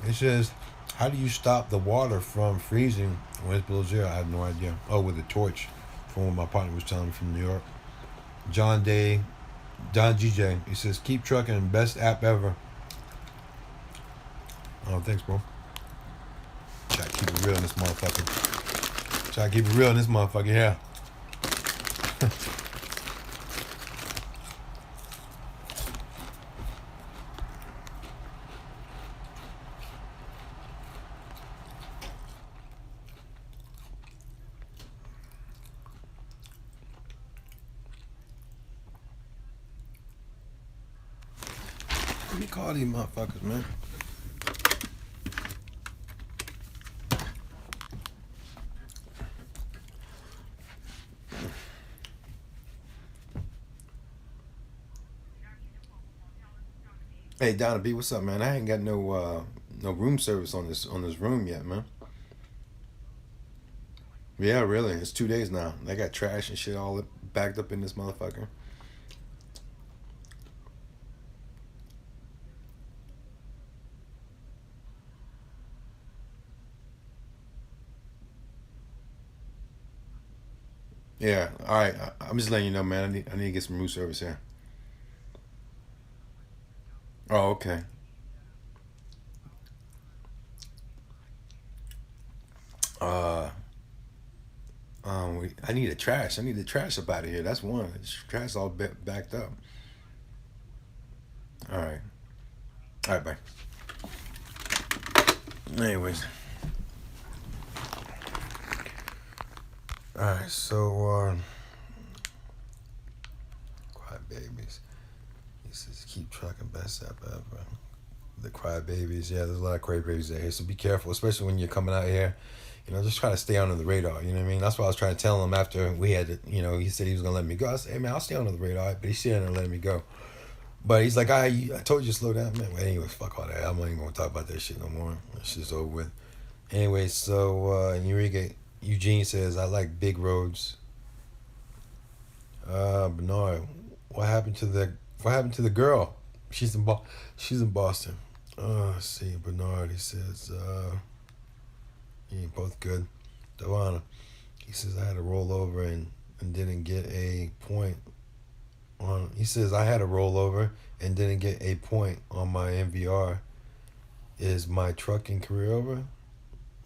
It says, how do you stop the water from freezing when it's below zero? I have no idea. Oh, with a torch, from what my partner was telling me from New York. John GJ. He says, keep trucking, best app ever. Oh, thanks, bro. Try to keep it real in this motherfucker. Try to keep it real in this motherfucker, yeah. Let me call these motherfuckers, man. Hey Donna B, what's up, man? I ain't got no room service on this room yet, man. Yeah, really. It's 2 days now. They got trash and shit all backed up in this motherfucker. Yeah. All right. I'm just letting you know, man. I need to get some room service here. Oh, okay. Uh, I need a trash. I need the trash up out of here. That's one. It's trash all backed up. All right. All right. Bye. Anyways. All right. So, Cry Babies. He says, keep trucking, best app ever. The Cry Babies. Yeah, there's a lot of Cry Babies out here. So be careful, especially when you're coming out here. Just try to stay under the radar. You know what I mean? That's what I was trying to tell him after we had to, he said he was going to let me go. I said, hey, man, I'll stay under the radar. But he's still not letting me go. But he's like, I told you to slow down, man. Well, anyways, fuck all that. I'm not even going to talk about that shit no more. That shit's over with. Anyway, so Eugene says, I like big roads. Bernard, what happened to the girl? She's in Boston. Let's see, Bernard, he says, both good. Devana, he says, I had to roll over and didn't get a point on. He says, I had a rollover and didn't get a point on my MVR. Is my trucking career over?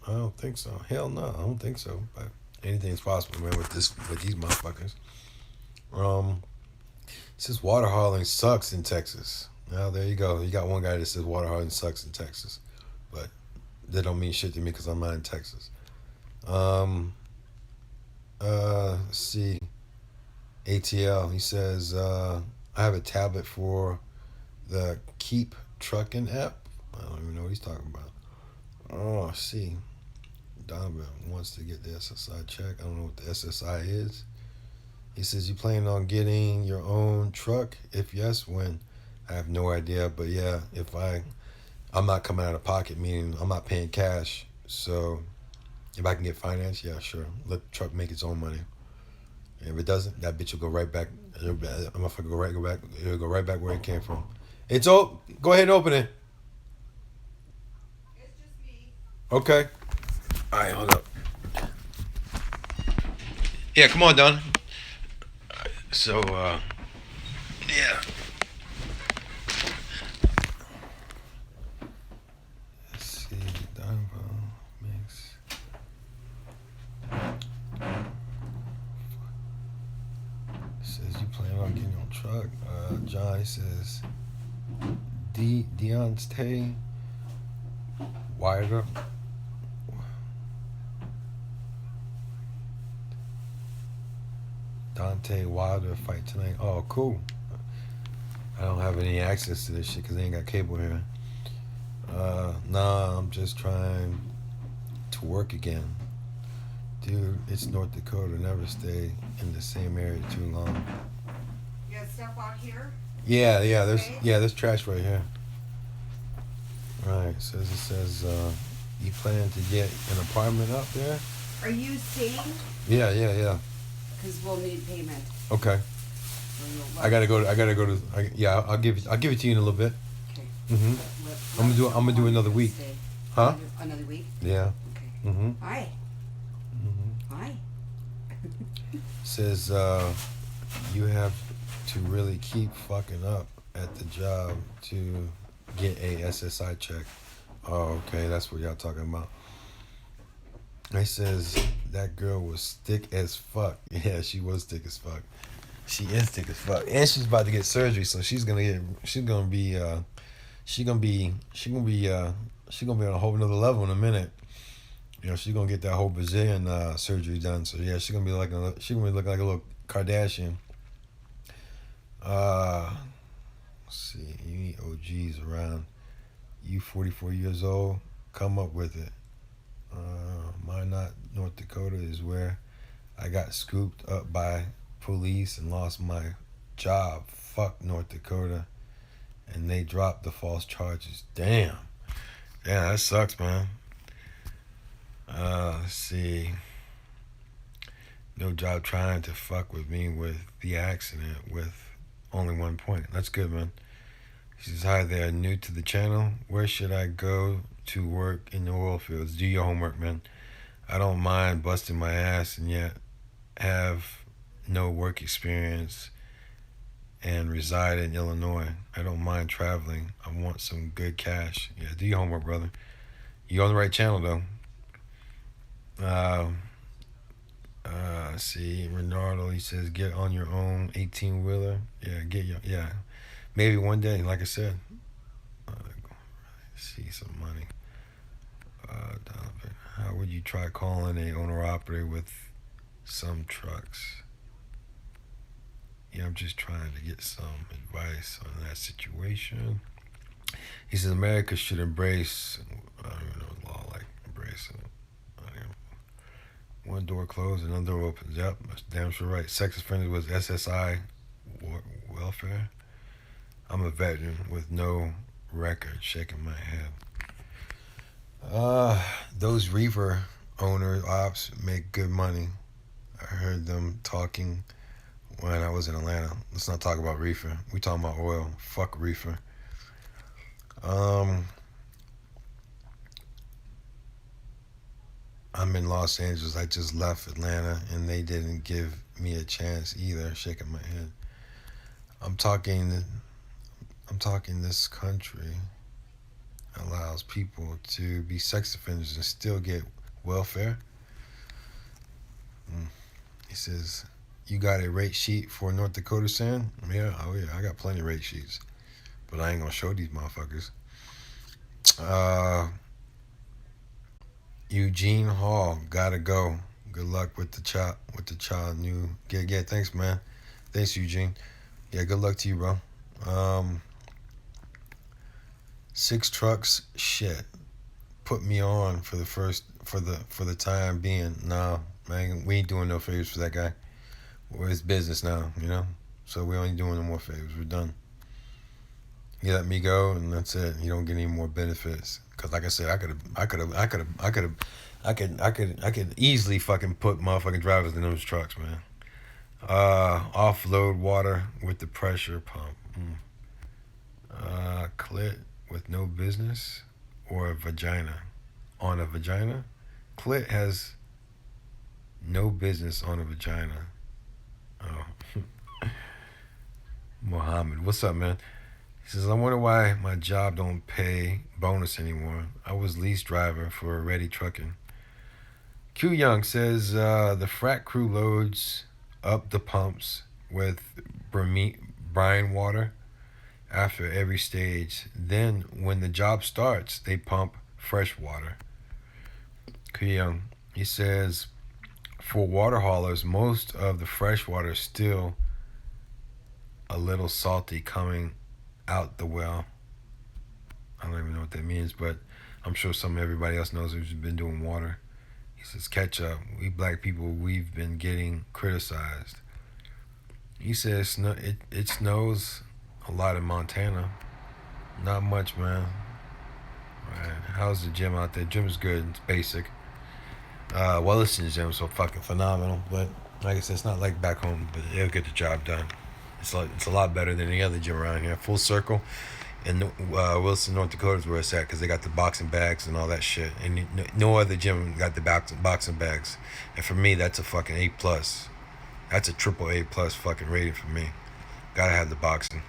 I don't think so. Hell no, I don't think so. But anything's possible, man, with these motherfuckers. It says water hauling sucks in Texas. Now there you go. You got one guy that says water hauling sucks in Texas, but that don't mean shit to me because I'm not in Texas. Let's see. ATL, he says, I have a tablet for the Keep Truckin' app. I don't even know what he's talking about. Oh, see. Donovan wants to get the SSI check. I don't know what the SSI is. He says, you planning on getting your own truck? If yes, when? I have no idea. But yeah, I'm not coming out of pocket, meaning I'm not paying cash. So if I can get finance, yeah, sure. Let the truck make its own money. And if it doesn't, that bitch will go right back. I'm gonna go back. It'll go right back where it came from. It's open. Go ahead and open it. It's just me. Okay. All right, hold up. Yeah, come on, Don. So, yeah. Let's see, Donovan mix. Says you plan on getting your truck. John says Deontay Wilder. Deontay Wilder fight tonight. Oh, cool. I don't have any access to this shit because they ain't got cable here. Nah, I'm just trying to work again. Dude, it's North Dakota. Never stay in the same area too long. You got stuff out here? Yeah. There's trash right here. Right. It says you plan to get an apartment up there. Are you staying? Yeah. Because we'll need payment. Okay. I gotta go. Yeah, I'll give it to you in a little bit. Okay. Mhm. I'm gonna do another week. Huh? Another week? Yeah. Okay. Mhm. Hi. Mhm. Hi. Says you have to really keep fucking up at the job to get a SSI check. Oh, okay, that's what y'all talking about. He says that girl was thick as fuck. Yeah, she was thick as fuck. She is thick as fuck, and she's about to get surgery, so she's gonna be she's gonna be she's gonna be on a whole nother level in a minute. You know, she's gonna get that whole Brazilian surgery done. So yeah, she's gonna be she's gonna be looking like a little Kardashian. Uh, let's see, you need OGs around. You 44 years old, come up with it. Minot, North Dakota is where I got scooped up by police and lost my job. Fuck North Dakota. And they dropped the false charges. Damn. Yeah, that sucks, man. Let's see. No job trying to fuck with me with the accident with only 1 point. That's good, man. He says, hi there, new to the channel. Where should I go to work in the oil fields? Do your homework, man. I don't mind busting my ass and yet have no work experience and reside in Illinois. I don't mind traveling. I want some good cash. Yeah, do your homework, brother. You're on the right channel, though. Let's see, Renardo, he says, get on your own 18-wheeler. Yeah. Maybe one day, like I said. See some money. Donovan, how would you try calling a owner-operator with some trucks? Yeah, I'm just trying to get some advice on that situation. He says America should embrace, I don't even know the law like embrace it. One door closed, another door opens. Yep, that's damn sure right. Sex offenders with SSI welfare. I'm a veteran with no record. Shaking my head. Those reefer owner ops make good money. I heard them talking when I was in Atlanta. Let's not talk about reefer. We talking about oil. Fuck reefer. I'm in Los Angeles. I just left Atlanta, and they didn't give me a chance either. Shaking my head. I'm talking. This country allows people to be sex offenders and still get welfare. He says, "You got a rate sheet for North Dakota sand?" Yeah, oh yeah, I got plenty of rate sheets, but I ain't gonna show these motherfuckers. Eugene Hall, gotta go. Good luck with the child. New, yeah. Thanks, man. Thanks, Eugene. Yeah, good luck to you, bro. 6 trucks, shit. Put me on for the time being. Nah, man, we ain't doing no favors for that guy. Well, it's business now, you know. So we ain't doing no more favors. We're done. You let me go, and that's it. You don't get any more benefits. Cause like I said, I could easily fucking put motherfucking drivers in those trucks, man. Offload water with the pressure pump. Clit with no business, or a vagina. On a vagina, clit has no business on a vagina. Oh, Mohammed, what's up, man? He says, I wonder why my job don't pay bonus anymore. I was lease driver for Ready Truckin. Q Young says the frac crew loads up the pumps with brine water after every stage. Then when the job starts, they pump fresh water. Q Young, he says, for water haulers, most of the fresh water is still a little salty coming out the well. I don't even know what that means, but I'm sure everybody else knows who's been doing water. He says, catch up. We black people, we've been getting criticized. He says it snows a lot in Montana. Not much, man. Right. How's the gym out there? Gym is good. It's basic. Williston's gym is so fucking phenomenal. But like I said, it's not like back home, but it'll get the job done. It's a lot better than any other gym around here. Full Circle in Wilson, North Dakota is where it's at because they got the boxing bags and all that shit. And no other gym got the boxing bags. And for me, that's a fucking A+. That's a triple A+ fucking rating for me. Gotta have the boxing.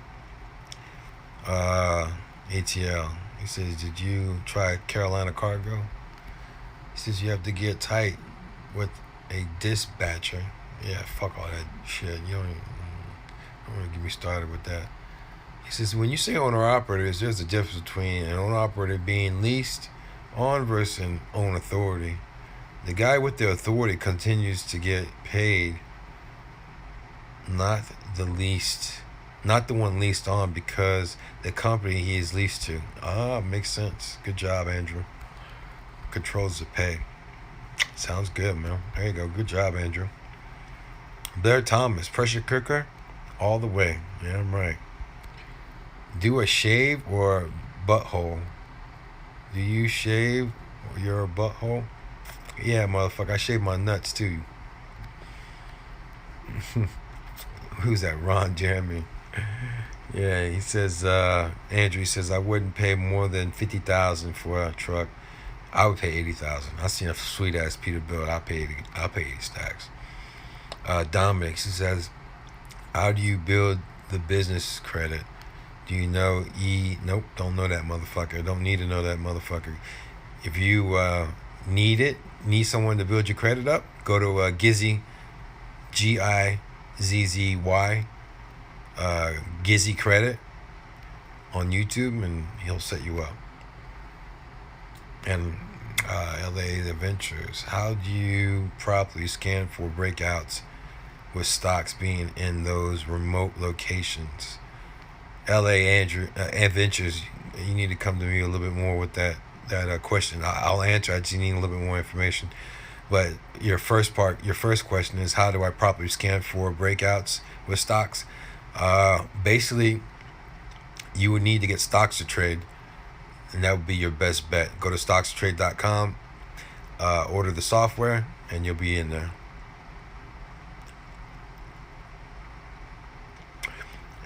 ATL. He says, did you try Carolina Cargo? He says you have to get tight with a dispatcher. Yeah, fuck all that shit. You don't want to get me started with that. He says, when you say owner operators, there's a difference between an owner operator being leased on versus an own authority. The guy with the authority continues to get paid, not the one leased on because the company he is leased to. Makes sense. Good job, Andrew. Controls the pay. Sounds good, man. There you go. Good job, Andrew. Blair Thomas, pressure cooker, all the way. Yeah, I'm right. Do a shave or butthole? Do you shave your butthole? Yeah, motherfucker. I shave my nuts too. Who's that? Ron Jeremy. Yeah, he says. Andrew says I wouldn't pay more than $50,000 for a truck. I would pay $80,000. I seen a sweet ass Peterbilt. I'll pay 80 stacks. Dominic, he says, how do you build the business credit? Do you know Nope, don't know that motherfucker. Don't need to know that motherfucker. If you need someone to build your credit up, go to Gizzy, Gizzy, Gizzy Credit on YouTube, and he'll set you up. And LA Adventures, how do you properly scan for breakouts with stocks being in those remote locations? LA Adventures, you need to come to me a little bit more with that question. I'll answer. I just need a little bit more information. But your first question is, how do I properly scan for breakouts with stocks? Basically, you would need to get Stocks to Trade, and that would be your best bet. Go to stockstotrade.com, order the software, and you'll be in there.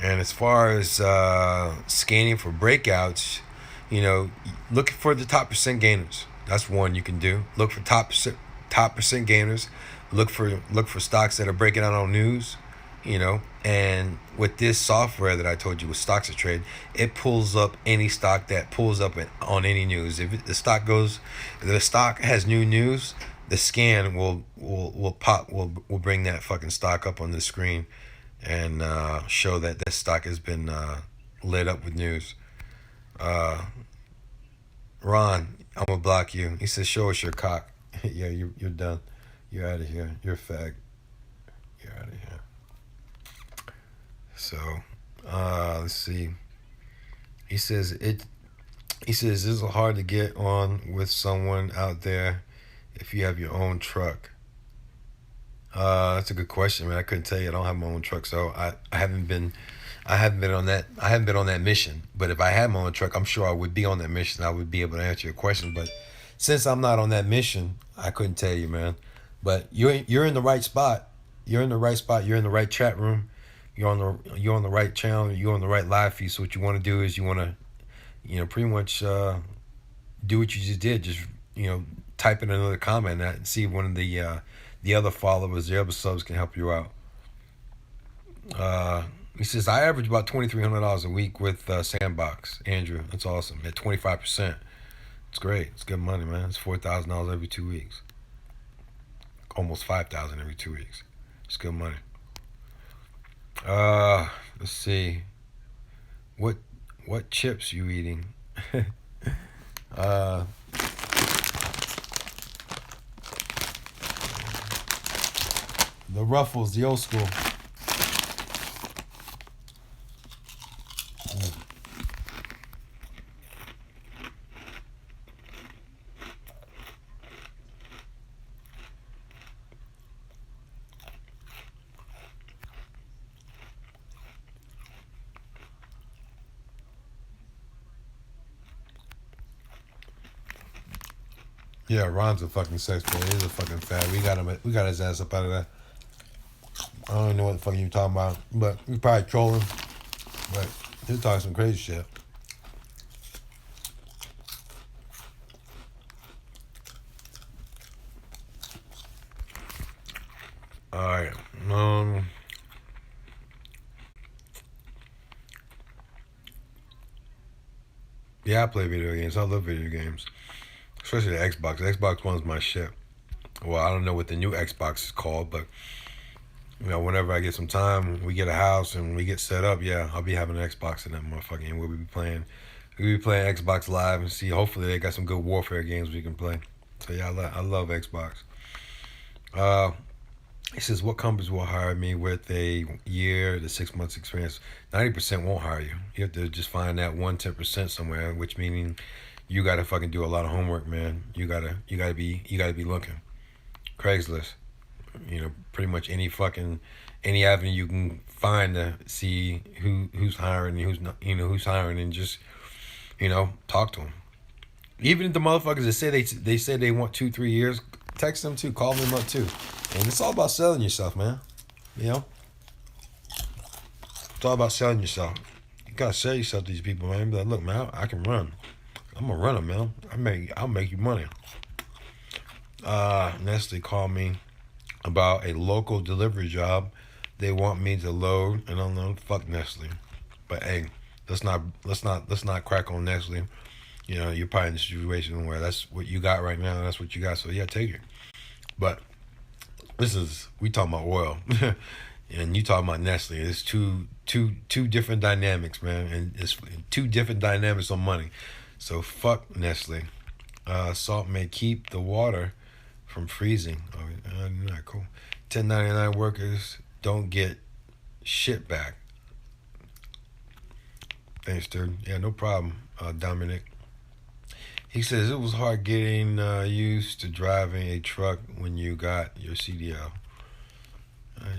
And as far as scanning for breakouts, look for the top percent gainers. That's one you can do. Look for top percent gainers. Look for stocks that are breaking out on news. And with this software that I told you with Stocks to Trade, it pulls up any stock that pulls up on any news. If the stock has new news, the scan will bring that fucking stock up on the screen and show that stock has been lit up with news. Ron, I'm gonna block you. He says, "Show us your cock." Yeah, you're done. You're out of here. You're a fag. You're out of here. So, let's see. He says it's hard to get on with someone out there if you have your own truck. That's a good question, man. I couldn't tell you. I don't have my own truck, so I haven't been on that mission. But if I had my own truck, I'm sure I would be on that mission. I would be able to answer your question. But since I'm not on that mission, I couldn't tell you, man. But you're in the right spot. You're in the right spot. You're in the right chat room. You're on the right channel. You're on the right live feed. So what you want to do is you want to, pretty much do what you just did. Just type in another comment and see if one of the other followers, the other subs can help you out. He says, I average about $2,300 a week with Sandbox. Andrew, that's awesome. At 25%. It's great. It's good money, man. It's $4,000 every 2 weeks. Almost $5,000 every 2 weeks. It's good money. Let's see. What chips you eating? The Ruffles, the old school. Yeah, Ron's a fucking sex boy. He's a fucking fat. We got his ass up out of there. I don't even know what the fuck you talking about, but we probably trolling. But he's talking some crazy shit. All right. Yeah, I play video games. I love video games, especially the Xbox. The Xbox One's my shit. Well, I don't know what the new Xbox is called, but whenever I get some time, we get a house and we get set up. Yeah, I'll be having an Xbox in that motherfucker, and we'll be playing. We'll be playing Xbox Live and see. Hopefully, they got some good warfare games we can play. So yeah, I love Xbox. Uh, he says, what companies will hire me with a year to 6 months experience? 90% won't hire you. You have to just find that 10% somewhere, which meaning you gotta fucking do a lot of homework, man. You gotta be looking. Craigslist, pretty much any avenue you can find to see who's hiring and who's not, who's hiring, and just talk to them. Even the motherfuckers that say they say they want 2-3 years, text them too, call them up too, and it's all about selling yourself, man. It's all about selling yourself. You gotta sell yourself to these people, man. Be like, look, man, I can run. I'm a runner, man. I'll make you money. Nestle called me about a local delivery job. They want me to load, and I'm like, fuck Nestle. But hey, let's not crack on Nestle. You're probably in a situation where that's what you got right now. That's what you got. So yeah, take it. But we talking about oil, and you talking about Nestle. It's two different dynamics, man, and it's two different dynamics on money. So fuck Nestle. Salt may keep the water from freezing. Not cool. 1099 workers don't get shit back. Thanks, dude. Yeah, no problem, Dominic. He says it was hard getting used to driving a truck when you got your CDL.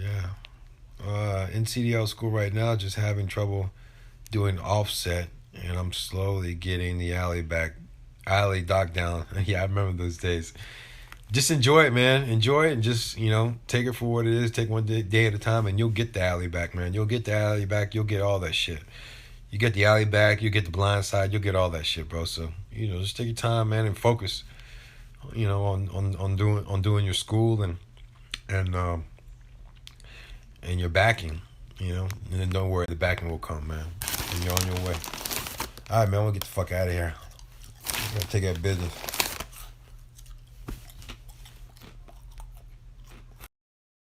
Yeah. In CDL school right now, just having trouble doing offset, and I'm slowly getting the alley dock down. Yeah, I remember those days. Just enjoy it, man. Enjoy it, and just take it for what it is. Take one day at a time, and you'll get the alley back, man. You'll get the alley back. You'll get all that shit. You get the alley back. You get the blind side. You'll get all that shit, bro. So just take your time, man, and focus. On doing your school and your backing. And then don't worry, the backing will come, man. And you're on your way. All right, man. We'll get the fuck out of here. I gotta take care of business.